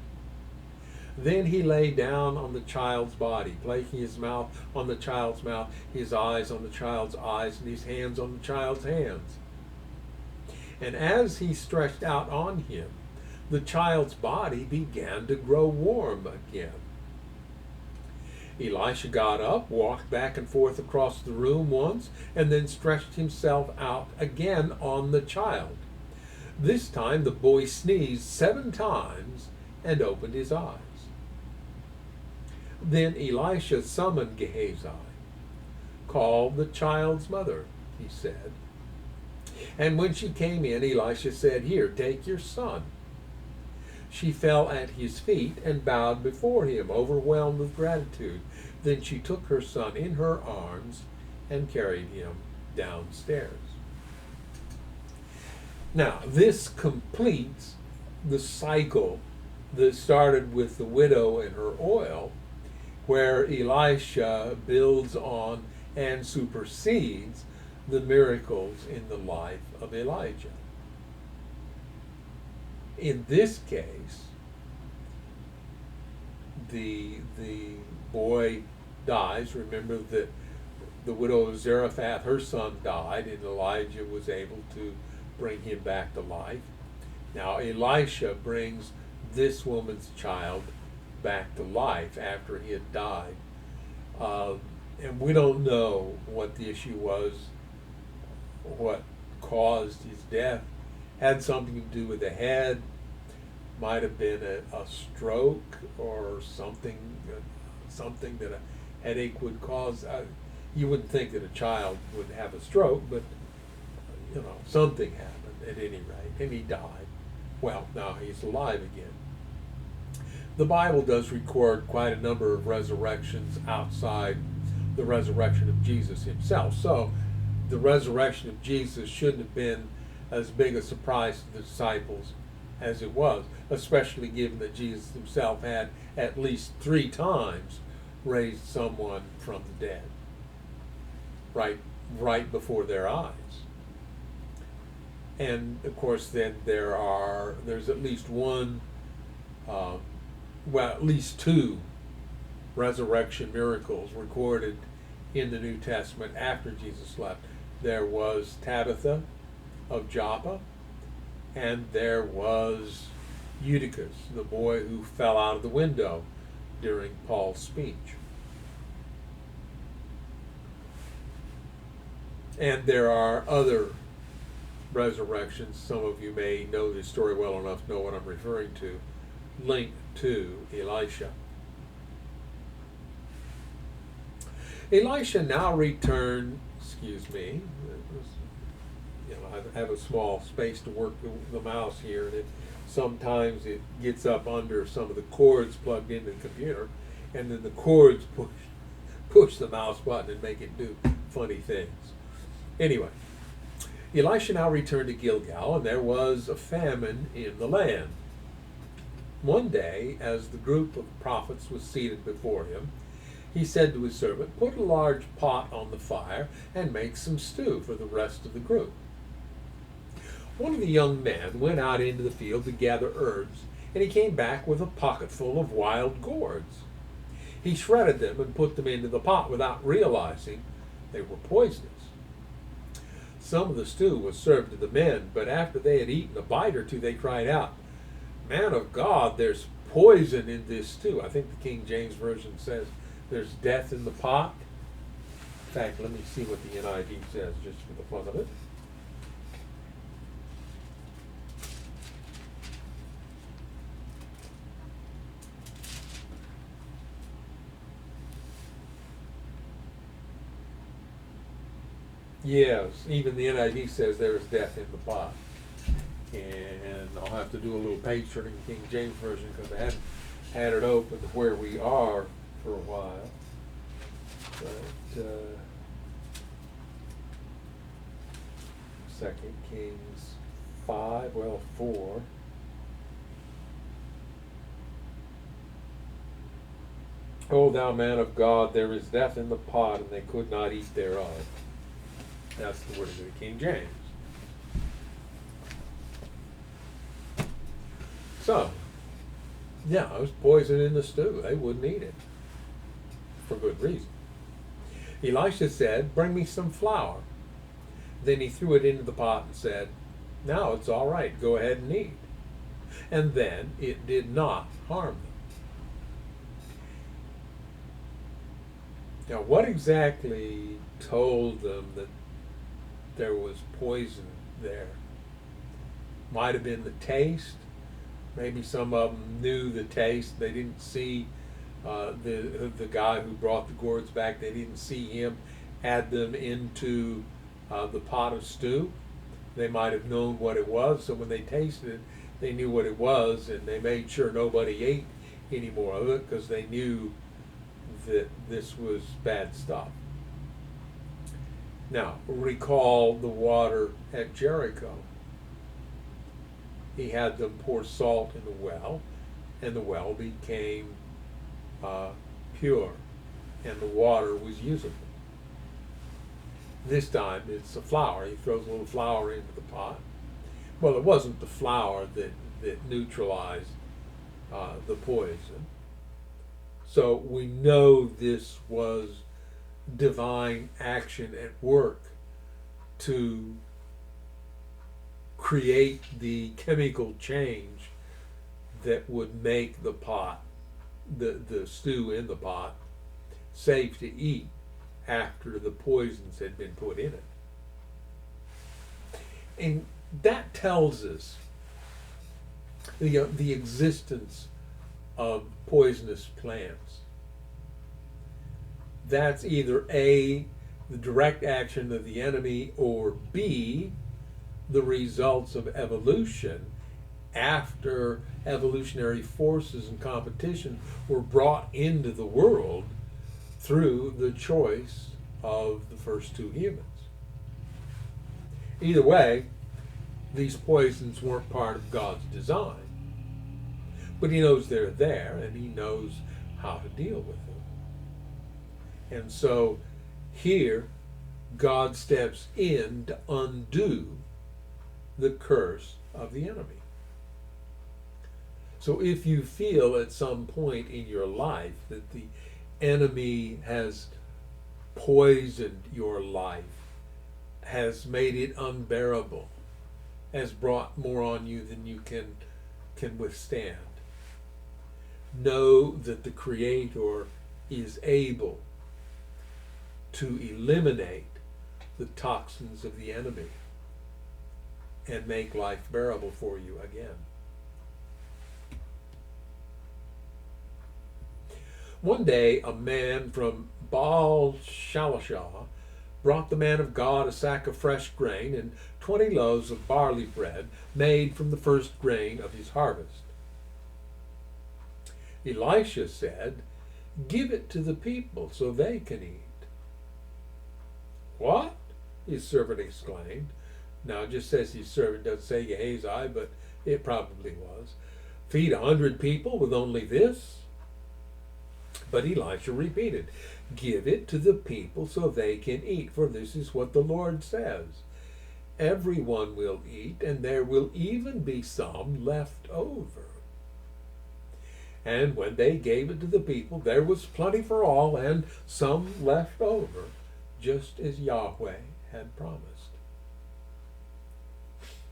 A: Then he lay down on the child's body, placing his mouth on the child's mouth, his eyes on the child's eyes, and his hands on the child's hands. And as he stretched out on him, the child's body began to grow warm again. Elisha got up, walked back and forth across the room once, and then stretched himself out again on the child. This time the boy sneezed 7 times and opened his eyes. Then Elisha summoned Gehazi. Call the child's mother, he said. And when she came in, Elisha said, here, take your son. She fell at his feet and bowed before him, overwhelmed with gratitude. Then she took her son in her arms and carried him downstairs. Now, this completes the cycle that started with the widow and her oil, where Elisha builds on and supersedes the miracles in the life of Elijah. In this case, the boy dies. Remember that the widow of Zarephath, her son died, and Elijah was able to bring him back to life. Now Elisha brings this woman's child back to life after he had died. And we don't know what the issue was, what caused his death. Had something to do with the head, might have been a stroke or something that a headache would cause. You wouldn't think that a child would have a stroke, but something happened at any rate, and he died. Well, now he's alive again. The Bible does record quite a number of resurrections outside the resurrection of Jesus himself. So the resurrection of Jesus shouldn't have been as big a surprise to the disciples as it was, especially given that Jesus himself had at least 3 times raised someone from the dead, right before their eyes. And of course then there's at least at least 2 resurrection miracles recorded in the New Testament after Jesus left. There was Tabitha of Joppa, and there was Eutychus, the boy who fell out of the window during Paul's speech. And there are other resurrections. Some of you may know this story well enough to know what I'm referring to, linked to Elisha. Elisha now returned, I have a small space to work the mouse here, and sometimes it gets up under some of the cords plugged into the computer, and then the cords push the mouse button and make it do funny things. Anyway, Elisha now returned to Gilgal, and there was a famine in the land. One day, as the group of prophets was seated before him, he said to his servant, "Put a large pot on the fire and make some stew for the rest of the group." One of the young men went out into the field to gather herbs, and he came back with a pocketful of wild gourds. He shredded them and put them into the pot without realizing they were poisonous. Some of the stew was served to the men, but after they had eaten a bite or two, they cried out, "Man of God, there's poison in this stew." I think the King James Version says there's death in the pot. In fact, let me see what the NIV says just for the fun of it. Yes, even the NIV says there is death in the pot. And I'll have to do a little page turning in the King James Version because I haven't had it open to where we are for a while. But 2 Kings 4. "O thou man of God, there is death in the pot, and they could not eat thereof." That's the word of the King James. So, yeah, it was poison in the stew. They wouldn't eat it. For good reason. Elisha said, "Bring me some flour." Then he threw it into the pot and said, "Now it's all right. Go ahead and eat." And then it did not harm them. Now, what exactly told them that there was poison there? Might have been the taste. Maybe some of them knew the taste. They didn't see the guy who brought the gourds back. They didn't see him add them into the pot of stew. They might have known what it was, so when they tasted it, they knew what it was, and they made sure nobody ate any more of it because they knew that this was bad stuff. Now, recall the water at Jericho. He had them pour salt in the well, and the well became pure, and the water was usable. This time it's the flour. He throws a little flour into the pot. Well, it wasn't the flour that neutralized the poison. So we know this was divine action at work to create the chemical change that would make the pot, the stew in the pot, safe to eat after the poisons had been put in it. And that tells us the existence of poisonous plants. That's either A, the direct action of the enemy, or B, the results of evolution after evolutionary forces and competition were brought into the world through the choice of the first two humans. Either way, these poisons weren't part of God's design. But he knows they're there, and he knows how to deal with them. And so here, God steps in to undo the curse of the enemy. So if you feel at some point in your life that the enemy has poisoned your life, has made it unbearable, has brought more on you than you can withstand, know that the Creator is able to eliminate the toxins of the enemy and make life bearable for you again. One day, a man from Baal Shalishah brought the man of God a sack of fresh grain and 20 loaves of barley bread made from the first grain of his harvest. Elisha said, "Give it to the people so they can eat." "What?" his servant exclaimed. Now it just says his servant, doesn't say Gehazi, but it probably was. "Feed 100 people with only this?" But Elisha repeated, "Give it to the people so they can eat, for this is what the Lord says. Everyone will eat, and there will even be some left over." And when they gave it to the people, there was plenty for all, and some left over, just as Yahweh had promised.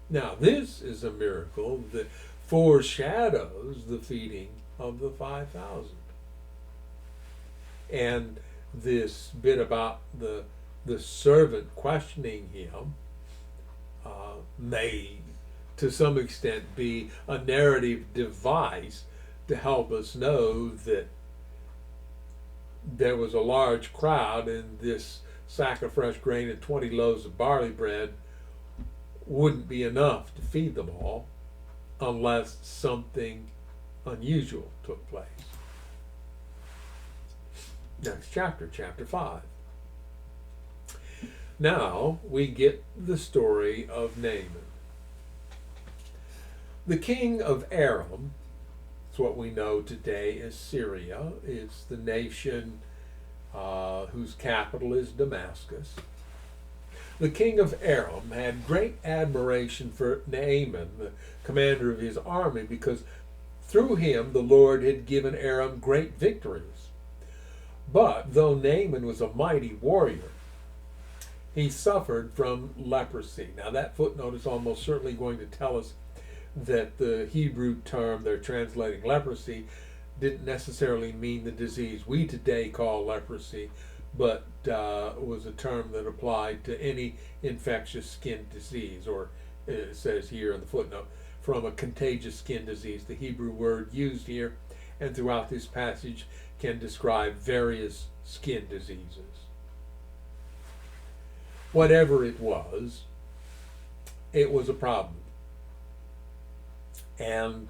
A: Now this is a miracle that foreshadows the feeding of the 5,000. And this bit about the servant questioning him may, to some extent, be a narrative device to help us know that there was a large crowd, and this sack of fresh grain and 20 loaves of barley bread wouldn't be enough to feed them all unless something unusual took place. Next chapter, chapter 5. Now we get the story of Naaman. The king of Aram, it's what we know today as Syria. It's the nation whose capital is Damascus. The king of Aram had great admiration for Naaman, the commander of his army, because through him the Lord had given Aram great victories. But though Naaman was a mighty warrior, he suffered from leprosy. Now that footnote is almost certainly going to tell us that the Hebrew term they're translating leprosy didn't necessarily mean the disease we today call leprosy, but was a term that applied to any infectious skin disease, or it says here in the footnote, from a contagious skin disease. The Hebrew word used here and throughout this passage can describe various skin diseases. Whatever it was a problem. And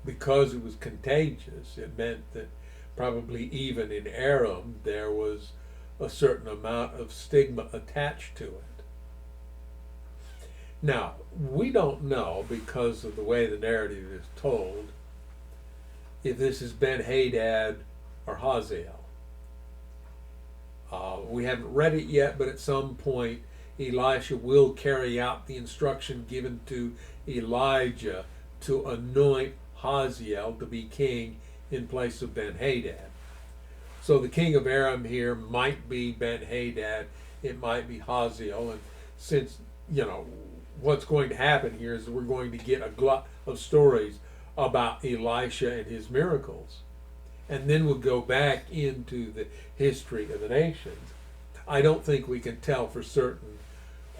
A: because it was contagious, it meant that probably even in Aram there was a certain amount of stigma attached to it. Now, we don't know, because of the way the narrative is told, if this is Ben-Hadad or Hazael. We haven't read it yet, but at some point Elisha will carry out the instruction given to Elijah to anoint Hazael to be king in place of Ben-Hadad. So the king of Aram here might be Ben-Hadad, it might be Hazael, and since, what's going to happen here is we're going to get a glut of stories about Elisha and his miracles. And then we'll go back into the history of the nations. I don't think we can tell for certain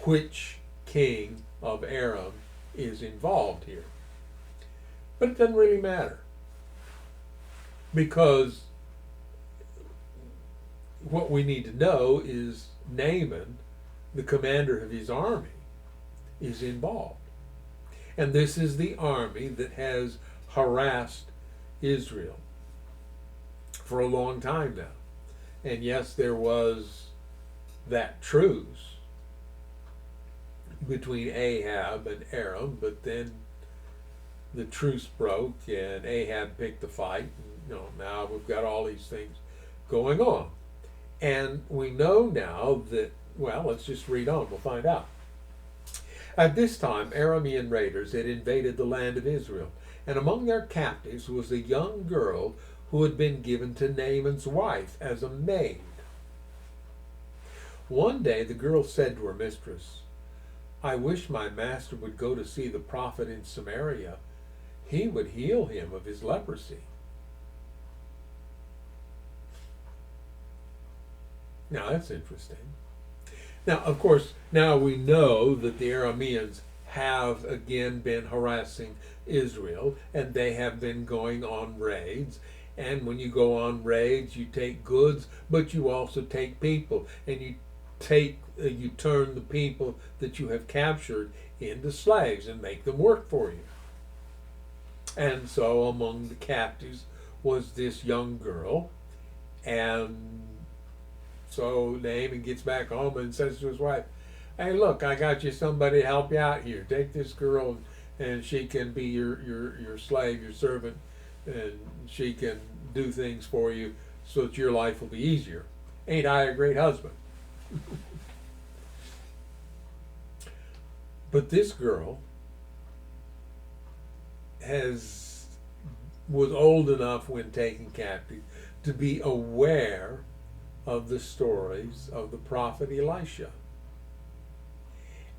A: which king of Aram is involved here. But it doesn't really matter, because what we need to know is Naaman, the commander of his army, is involved. And this is the army that has harassed Israel for a long time now. And yes, there was that truce between Ahab and Aram, but then the truce broke and Ahab picked the fight. And, now we've got all these things going on. And we know now that, well, let's just read on, we'll find out. At this time, Aramean raiders had invaded the land of Israel, and among their captives was a young girl who had been given to Naaman's wife as a maid. One day the girl said to her mistress, "I wish my master would go to see the prophet in Samaria. He would heal him of his leprosy." Now that's interesting. Now, of course, now we know that the Arameans have again been harassing Israel, and they have been going on raids. And when you go on raids, you take goods, but you also take people, and you turn the people that you have captured into slaves and make them work for you. And so among the captives was this young girl, and so Naaman gets back home and says to his wife, "Hey, look, I got you somebody to help you out here. Take this girl, and she can be your slave, your servant, and she can do things for you so that your life will be easier. Ain't I a great husband?" But this girl was old enough when taken captive to be aware of the stories of the prophet Elisha.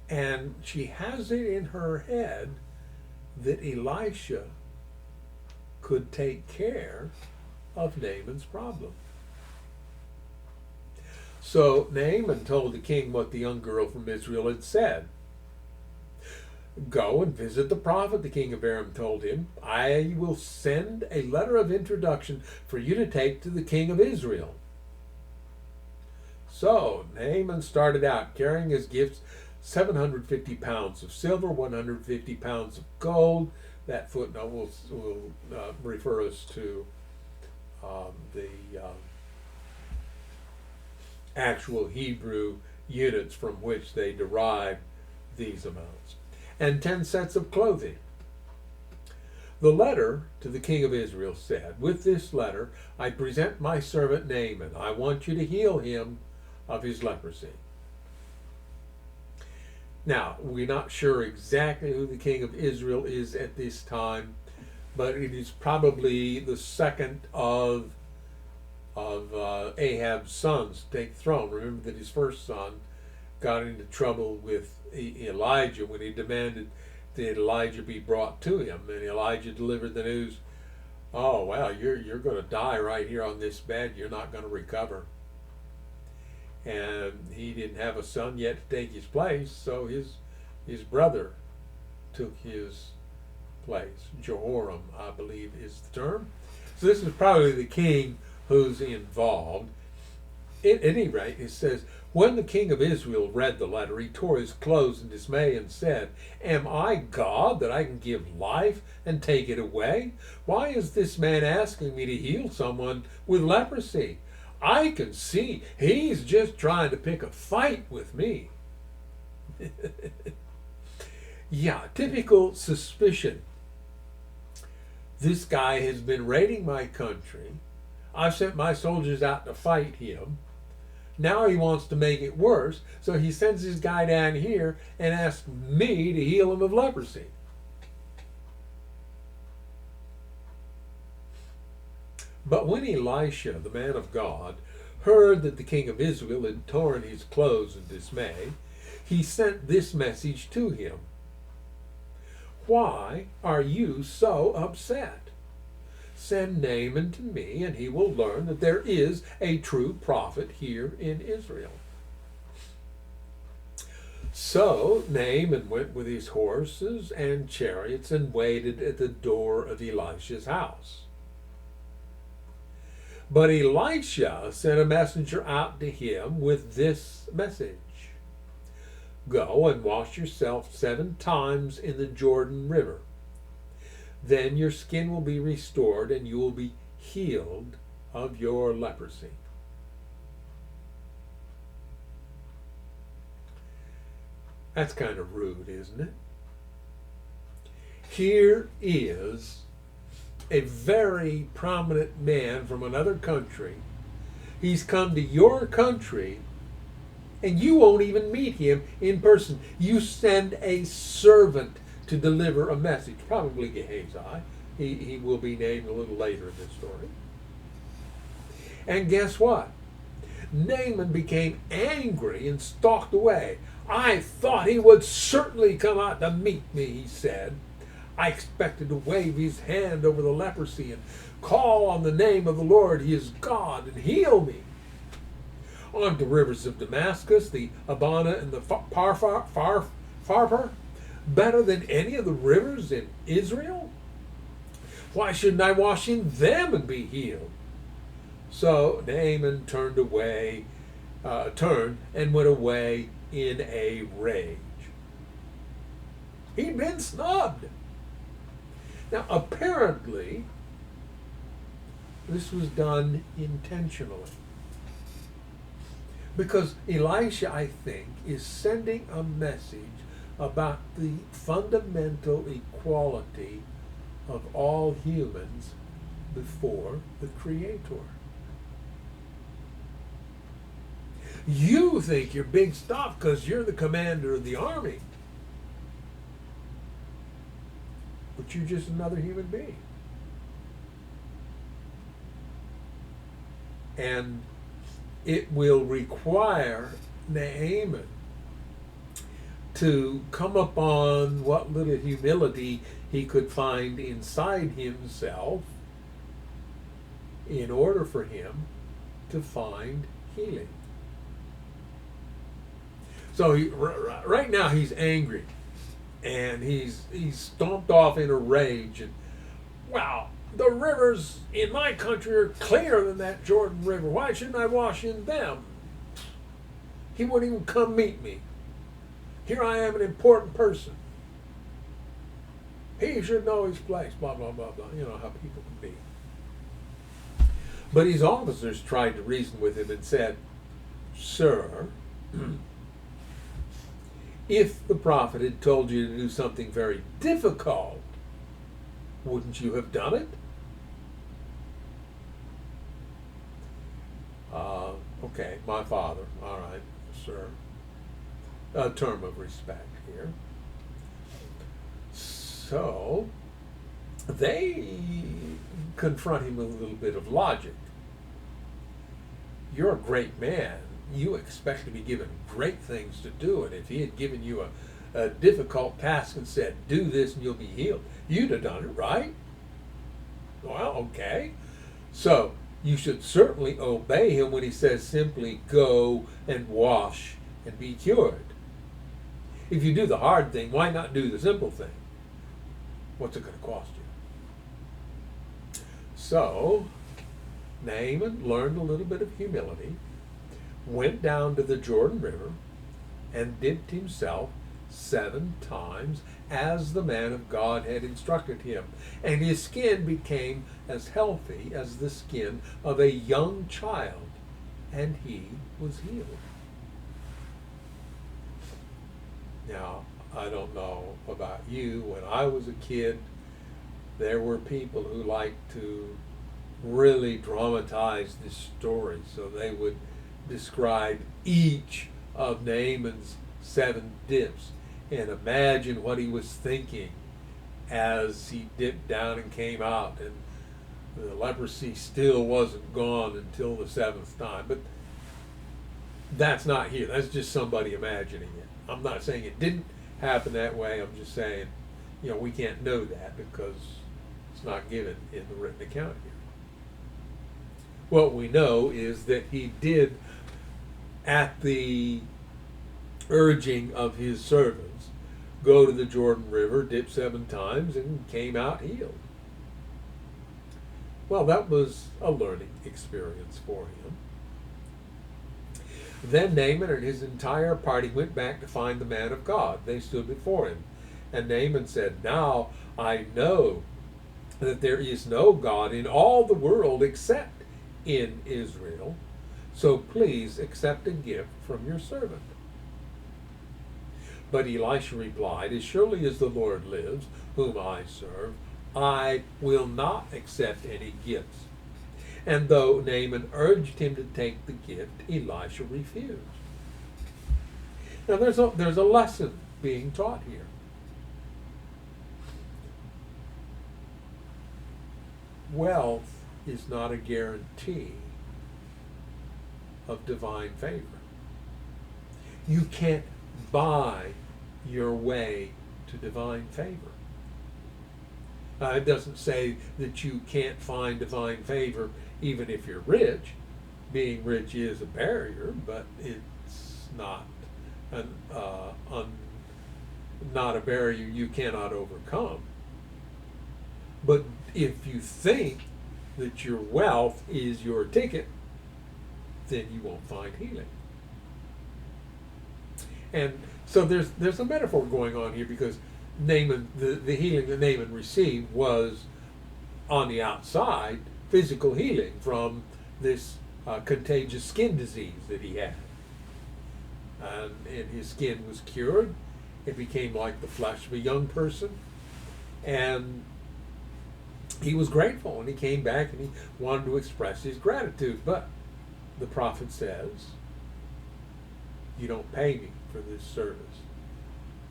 A: And she has it in her head that Elisha could take care of Naaman's problem. So Naaman told the king what the young girl from Israel had said. "Go and visit the prophet," the king of Aram told him. "I will send a letter of introduction for you to take to the king of Israel." So Naaman started out carrying his gifts, 750 pounds of silver, 150 pounds of gold. That footnote will refer us to the actual Hebrew units from which they derive these amounts. And 10 sets of clothing. The letter to the king of Israel said, "With this letter I present my servant Naaman. I want you to heal him of his leprosy." Now, we're not sure exactly who the king of Israel is at this time, but it is probably the second of Ahab's sons to take the throne. Remember that his first son got into trouble with Elijah when he demanded that Elijah be brought to him, and Elijah delivered the news, "Oh, well, you're going to die right here on this bed. You're not going to recover." And he didn't have a son yet to take his place, so his brother took his place. Jehoram, I believe, is the term. So this is probably the king who's involved. At any rate, it says, "When the king of Israel read the letter, he tore his clothes in dismay and said, 'Am I God that I can give life and take it away? Why is this man asking me to heal someone with leprosy? I can see he's just trying to pick a fight with me.'" Yeah, typical suspicion. This guy has been raiding my country. I've sent my soldiers out to fight him. Now he wants to make it worse, so he sends his guy down here and asks me to heal him of leprosy. But when Elisha, the man of God, heard that the king of Israel had torn his clothes in dismay, he sent this message to him: "Why are you so upset? Send Naaman to me, and he will learn that there is a true prophet here in Israel." So Naaman went with his horses and chariots and waited at the door of Elisha's house. But Elisha sent a messenger out to him with this message: "Go and wash yourself 7 times in the Jordan River. Then your skin will be restored and you will be healed of your leprosy." That's kind of rude, isn't it? Here is a very prominent man from another country. He's come to your country, and you won't even meet him in person. You send a servant to deliver a message, probably Gehazi. He will be named a little later in this story. And guess what? Naaman became angry and stalked away. "I thought he would certainly come out to meet me," he said. "I expected to wave his hand over the leprosy and call on the name of the Lord. He is God, and heal me. Aren't the rivers of Damascus, the Abana and the Pharpar, better than any of the rivers in Israel? Why shouldn't I wash in them and be healed?" So Naaman turned and went away in a rage. He'd been snubbed. Now, apparently, this was done intentionally, because Elisha, I think, is sending a message about the fundamental equality of all humans before the Creator. You think you're big stuff because you're the commander of the army, but you're just another human being. And it will require Naaman to come upon what little humility he could find inside himself in order for him to find healing. So right now he's angry, and he's stomped off in a rage. And, "Wow, the rivers in my country are cleaner than that Jordan River. Why shouldn't I wash in them? He wouldn't even come meet me. Here I am, an important person. He should know his place," blah, blah, blah, blah. You know how people can be. But his officers tried to reason with him and said, "Sir, if the prophet had told you to do something very difficult, wouldn't you have done it?" Okay, "My father." All right, sir. A term of respect here. So they confront him with a little bit of logic. "You're a great man. You expect to be given great things to do, and if he had given you a difficult task and said, 'Do this and you'll be healed,' you'd have done it, right? Well, okay. So you should certainly obey him when he says simply, 'Go and wash and be cured.' If you do the hard thing, why not do the simple thing? What's it going to cost you?" So Naaman learned a little bit of humility, went down to the Jordan River, and dipped himself 7 times as the man of God had instructed him, and his skin became as healthy as the skin of a young child, and he was healed. Now, I don't know about you. When I was a kid, there were people who liked to really dramatize this story, so they would describe each of Naaman's 7 dips and imagine what he was thinking as he dipped down and came out, and the leprosy still wasn't gone until the 7th time. But that's not here. That's just somebody imagining it. I'm not saying it didn't happen that way. I'm just saying, we can't know that because it's not given in the written account here. What we know is that he did, at the urging of his servants, go to the Jordan River, dip 7 times, and came out healed. Well, that was a learning experience for him. Then Naaman and his entire party went back to find the man of God. They stood before him. And Naaman said, "Now I know that there is no God in all the world except in Israel. So please accept a gift from your servant." But Elisha replied, "As surely as the Lord lives, whom I serve, I will not accept any gifts." And though Naaman urged him to take the gift, Elisha refused. Now there's a lesson being taught here. Wealth is not a guarantee of divine favor. You can't buy your way to divine favor. It doesn't say that you can't find divine favor even if you're rich. Being rich is a barrier, but it's not not a barrier you cannot overcome. But if you think that your wealth is your ticket, then you won't find healing. And so there's a metaphor going on here, because Naaman, the healing that Naaman received was on the outside, physical healing from this contagious skin disease that he had. And his skin was cured. It became like the flesh of a young person. And he was grateful, and he came back and he wanted to express his gratitude. But the prophet says, "You don't pay me for this service."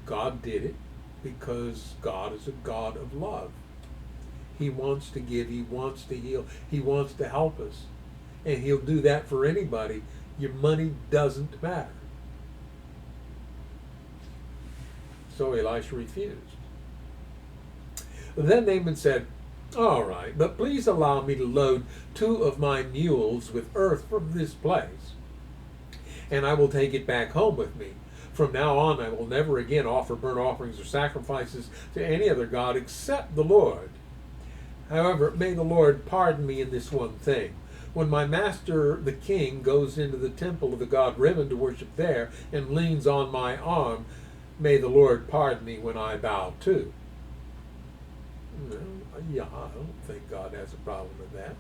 A: God did it because God is a God of love. He wants to give, he wants to heal, he wants to help us. And he'll do that for anybody. Your money doesn't matter. So Elisha refused. Then Naaman said, "All right, but please allow me to load 2 of my mules with earth from this place, and I will take it back home with me. From now on, I will never again offer burnt offerings or sacrifices to any other god except the Lord. However, may the Lord pardon me in this one thing. When my master, the king, goes into the temple of the god Rimmon to worship there and leans on my arm, may the Lord pardon me when I bow too." Well, yeah, I don't think God has a problem with that.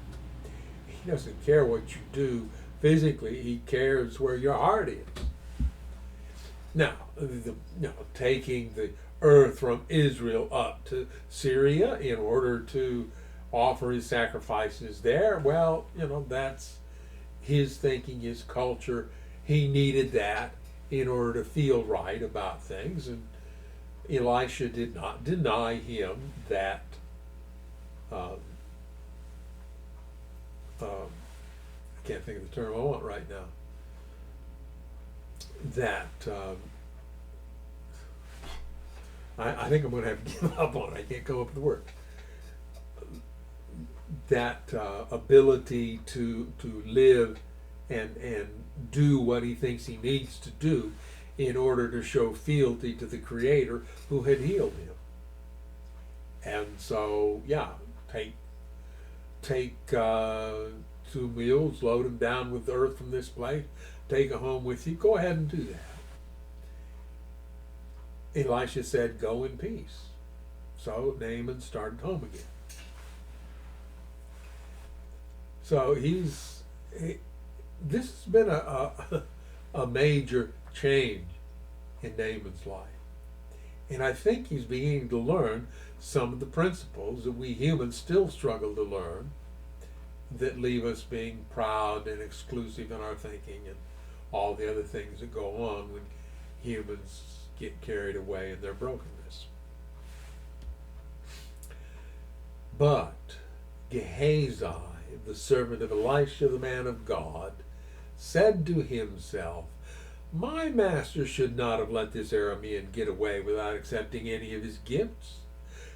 A: He doesn't care what you do physically. He cares where your heart is. Now, taking the earth from Israel up to Syria in order to offer his sacrifices there, well, that's his thinking, his culture. He needed that in order to feel right about things, and Elisha did not deny him that. I can't think of the term I want right now. That I think I'm going to have to give up on it. I can't come up with the word. That ability to live and do what he thinks he needs to do in order to show fealty to the Creator who had healed him. And so, take 2 mules, load them down with earth from this place, take it home with you. Go ahead and do that. Elisha said, "Go in peace." So Naaman started home again. So this has been a major change in Naaman's life. And I think he's beginning to learn some of the principles that we humans still struggle to learn, that leave us being proud and exclusive in our thinking and all the other things that go on when humans get carried away in their brokenness. But Gehazi, the servant of Elisha, the man of God, said to himself, My master should not have let this Aramean get away without accepting any of his gifts.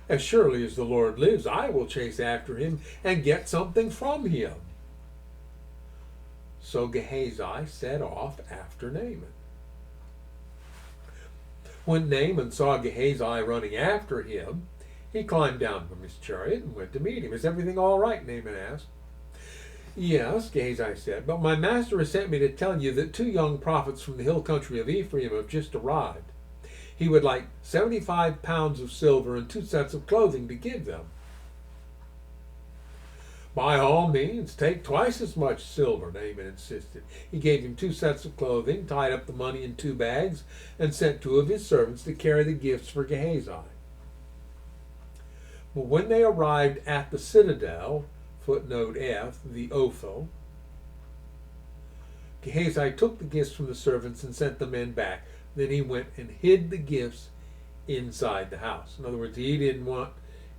A: As surely as the Lord lives, I will chase after him and get something from him." So Gehazi set off after Naaman. When Naaman saw Gehazi running after him, he climbed down from his chariot and went to meet him. "Is everything all right?" Naaman asked. "Yes," Gehazi said, "but my master has sent me to tell you that 2 young prophets from the hill country of Ephraim have just arrived. He would like 75 pounds of silver and 2 sets of clothing to give them." "By all means, take twice as much silver," Naaman insisted. He gave him 2 sets of clothing, tied up the money in 2 bags, and sent 2 of his servants to carry the gifts for Gehazi. But when they arrived at the citadel, footnote F, the Ophel, Gehazi took the gifts from the servants and sent the men back. Then he went and hid the gifts inside the house. In other words, he didn't want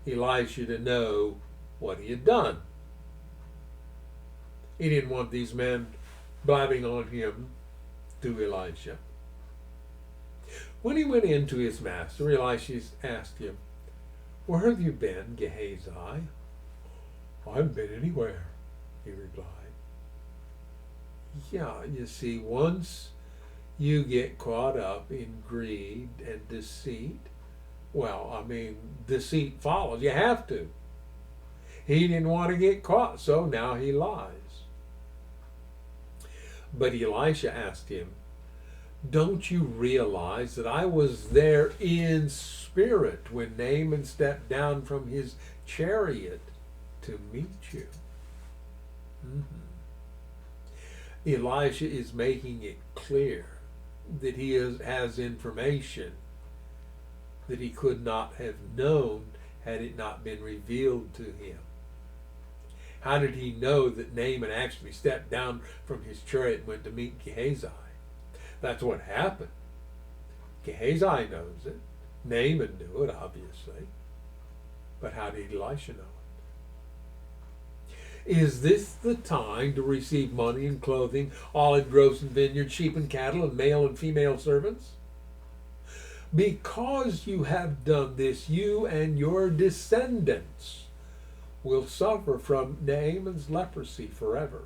A: Elisha to know what he had done. He didn't want these men blabbing on him to Elisha. When he went in to his master, Elisha asked him, "Where have you been, Gehazi?" "I haven't been anywhere," he replied. Yeah, you see, once you get caught up in greed and deceit, deceit follows. You have to. He didn't want to get caught, so now he lies. But Elisha asked him, "Don't you realize that I was there in spirit when Naaman stepped down from his chariot to meet you?" Elisha is making it clear that he has information that he could not have known had it not been revealed to him. How did he know that Naaman actually stepped down from his chariot and went to meet Gehazi? That's what happened. Gehazi knows it. Naaman knew it, obviously. But how did Elisha know it? Is this the time to receive money and clothing, olive groves and vineyards, sheep and cattle, and male and female servants? Because you have done this, you and your descendants will suffer from Naaman's leprosy forever.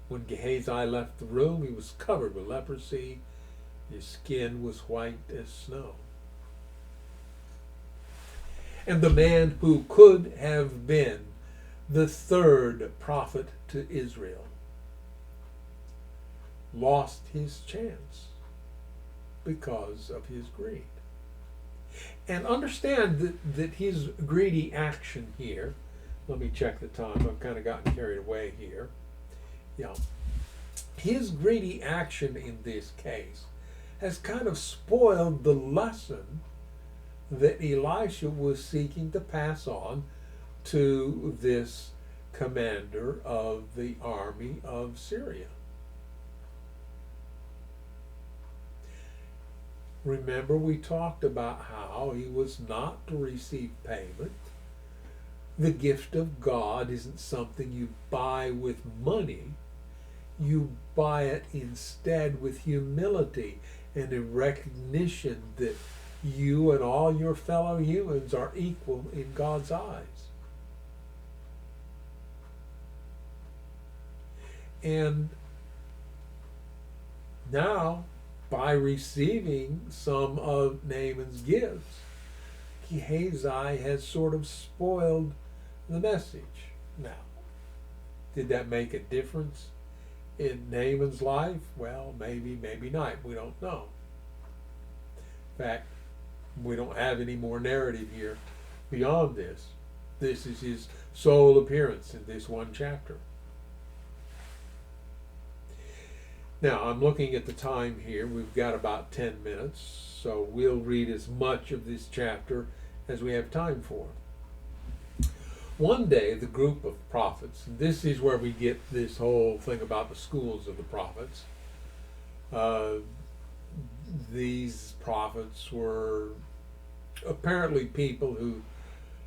A: When Gehazi left the room, he was covered with leprosy. His skin was white as snow. And the man who could have been the 3rd prophet to Israel lost his chance because of his greed. And understand that his greedy action here, let me check the time, I've kind of gotten carried away here. Yeah. His greedy action in this case has kind of spoiled the lesson that Elisha was seeking to pass on to this commander of the army of Syria. Remember, we talked about how he was not to receive payment. The gift of God isn't something you buy with money. You buy it instead with humility and a recognition that you and all your fellow humans are equal in God's eyes. And now, by receiving some of Naaman's gifts, Gehazi has sort of spoiled the message. Now, did that make a difference in Naaman's life? Well, maybe, maybe not. We don't know. In fact, we don't have any more narrative here beyond this. This is his sole appearance in this one chapter. Now, I'm looking at the time here. We've got about 10 minutes, so we'll read as much of this chapter as we have time for. One day, the group of prophets, and this is where we get this whole thing about the schools of the prophets. These prophets were apparently people who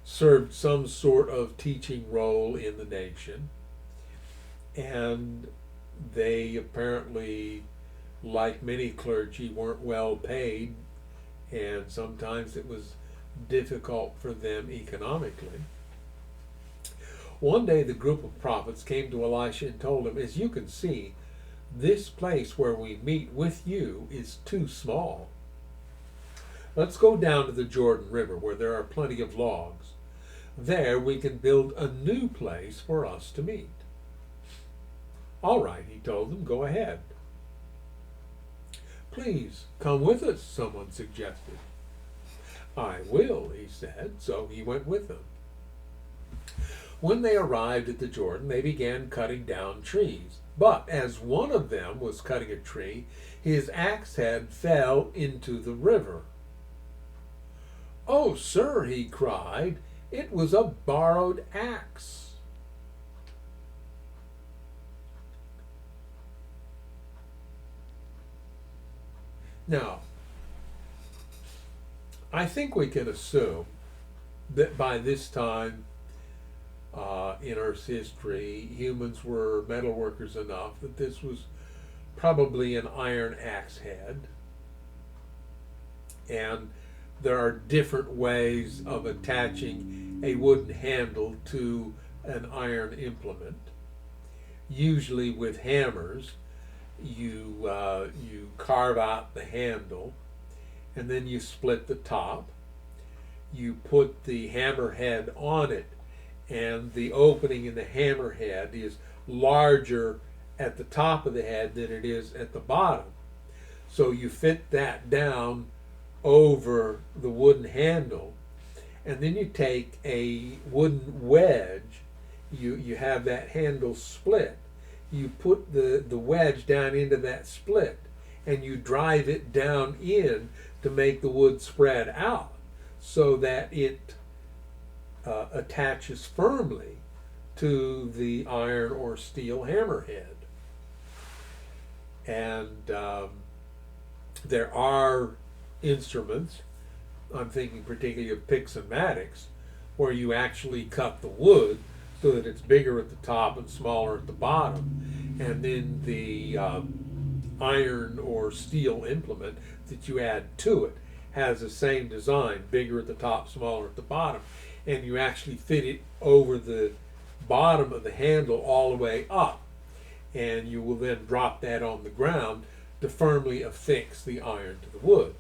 A: served some sort of teaching role in the nation. And They apparently, like many clergy, weren't well paid, and sometimes it was difficult for them economically. One day the group of prophets came to Elisha and told him, "As you can see, this place where we meet with you is too small. Let's go down to the Jordan River where there are plenty of logs. There we can build a new place for us to meet." "All right," he told them, "go ahead." "Please come with us," someone suggested. "I will," he said, so he went with them. When they arrived at the Jordan, they began cutting down trees. But as one of them was cutting a tree, his axe head fell into the river. "Oh, sir," he cried, "it was a borrowed axe." Now, I think we can assume that by this time in Earth's history, humans were metalworkers enough that this was probably an iron axe head. And there are different ways of attaching a wooden handle to an iron implement. Usually with hammers, you carve out the handle, and then you split the top. You put the hammer head on it, and the opening in the hammer head is larger at the top of the head than it is at the bottom. So you fit that down over the wooden handle, and then you take a wooden wedge. You have that handle split. You put the wedge down into that split, and you drive it down in to make the wood spread out so that it attaches firmly to the iron or steel hammerhead. And there are instruments, I'm thinking particularly of picks and mattocks, where you actually cut the wood so that it's bigger at the top and smaller at the bottom, and then the iron or steel implement that you add to it has the same design, bigger at the top, smaller at the bottom, and you actually fit it over the bottom of the handle all the way up, and you will then drop that on the ground to firmly affix the iron to the wood.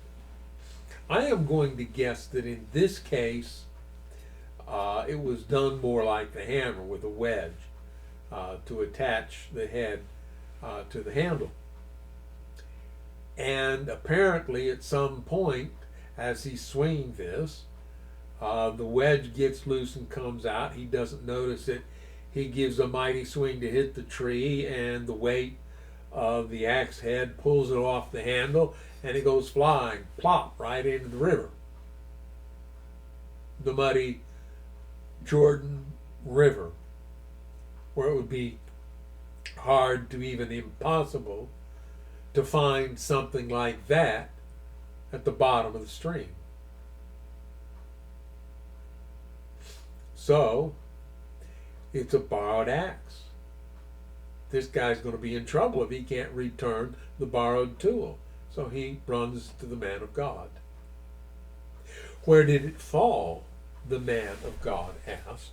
A: I am going to guess that in this case it was done more like the hammer, with a wedge to attach the head to the handle. And apparently at some point, as he's swinging this, the wedge gets loose and comes out. He doesn't notice it. He gives a mighty swing to hit the tree, and the weight of the axe head pulls it off the handle, and it goes flying, plop, right into the river. The muddy Jordan River, where it would be hard to even impossible to find something like that at the bottom of the stream. So, it's a borrowed axe. This guy's going to be in trouble if he can't return the borrowed tool. So he runs to the man of God. "Where did it fall?" the man of God asked.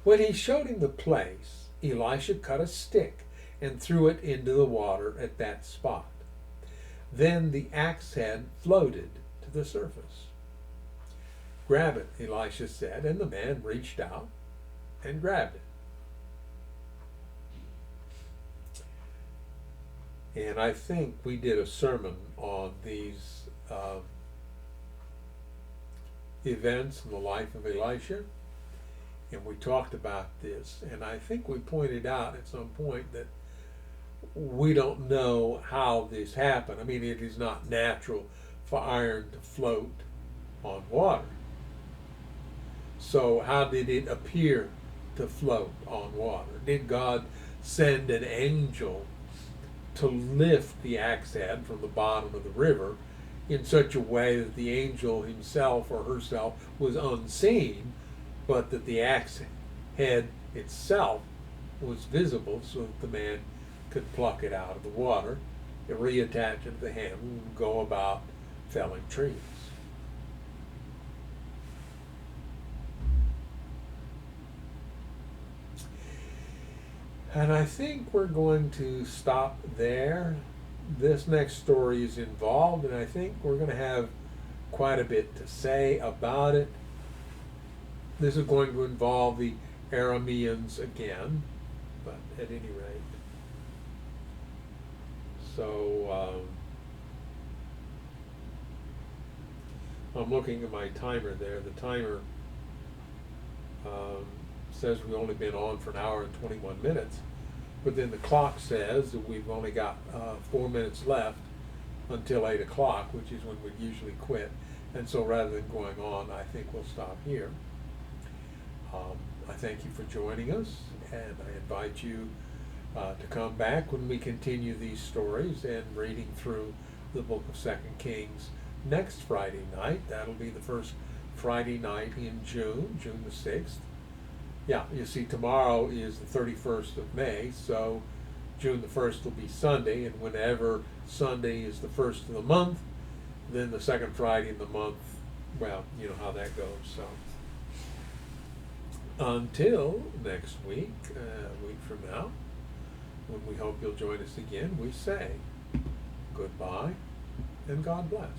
A: When he showed him the place, Elisha cut a stick and threw it into the water at that spot. Then the axe head floated to the surface. "Grab it," Elisha said, and the man reached out and grabbed it. And I think we did a sermon on these events in the life of Elisha, and we talked about this, and I think we pointed out at some point that we don't know how this happened. I mean, it is not natural for iron to float on water. So how did it appear to float on water? Did God send an angel to lift the axe head from the bottom of the river in such a way that the angel himself or herself was unseen, but that the axe head itself was visible, so that the man could pluck it out of the water, reattach it to the handle, and go about felling trees. And I think we're going to stop there. This next story is involved, and I think we're going to have quite a bit to say about it. This is going to involve the Arameans again, but at any rate. So, I'm looking at my timer there. The timer says we've only been on for an hour and 21 minutes, but then the clock says that we've only got 4 minutes left until 8 o'clock, which is when we usually quit. And so rather than going on, I think we'll stop here. I thank you for joining us, and I invite you to come back when we continue these stories and reading through the book of 2 Kings next Friday night. That'll be the first Friday night in June the 6th. Yeah, you see, tomorrow is the 31st of May, so June the 1st will be Sunday, and whenever Sunday is the first of the month, then the second Friday in the month, well, you know how that goes. So until next week, a week from now, when we hope you'll join us again, we say goodbye and God bless.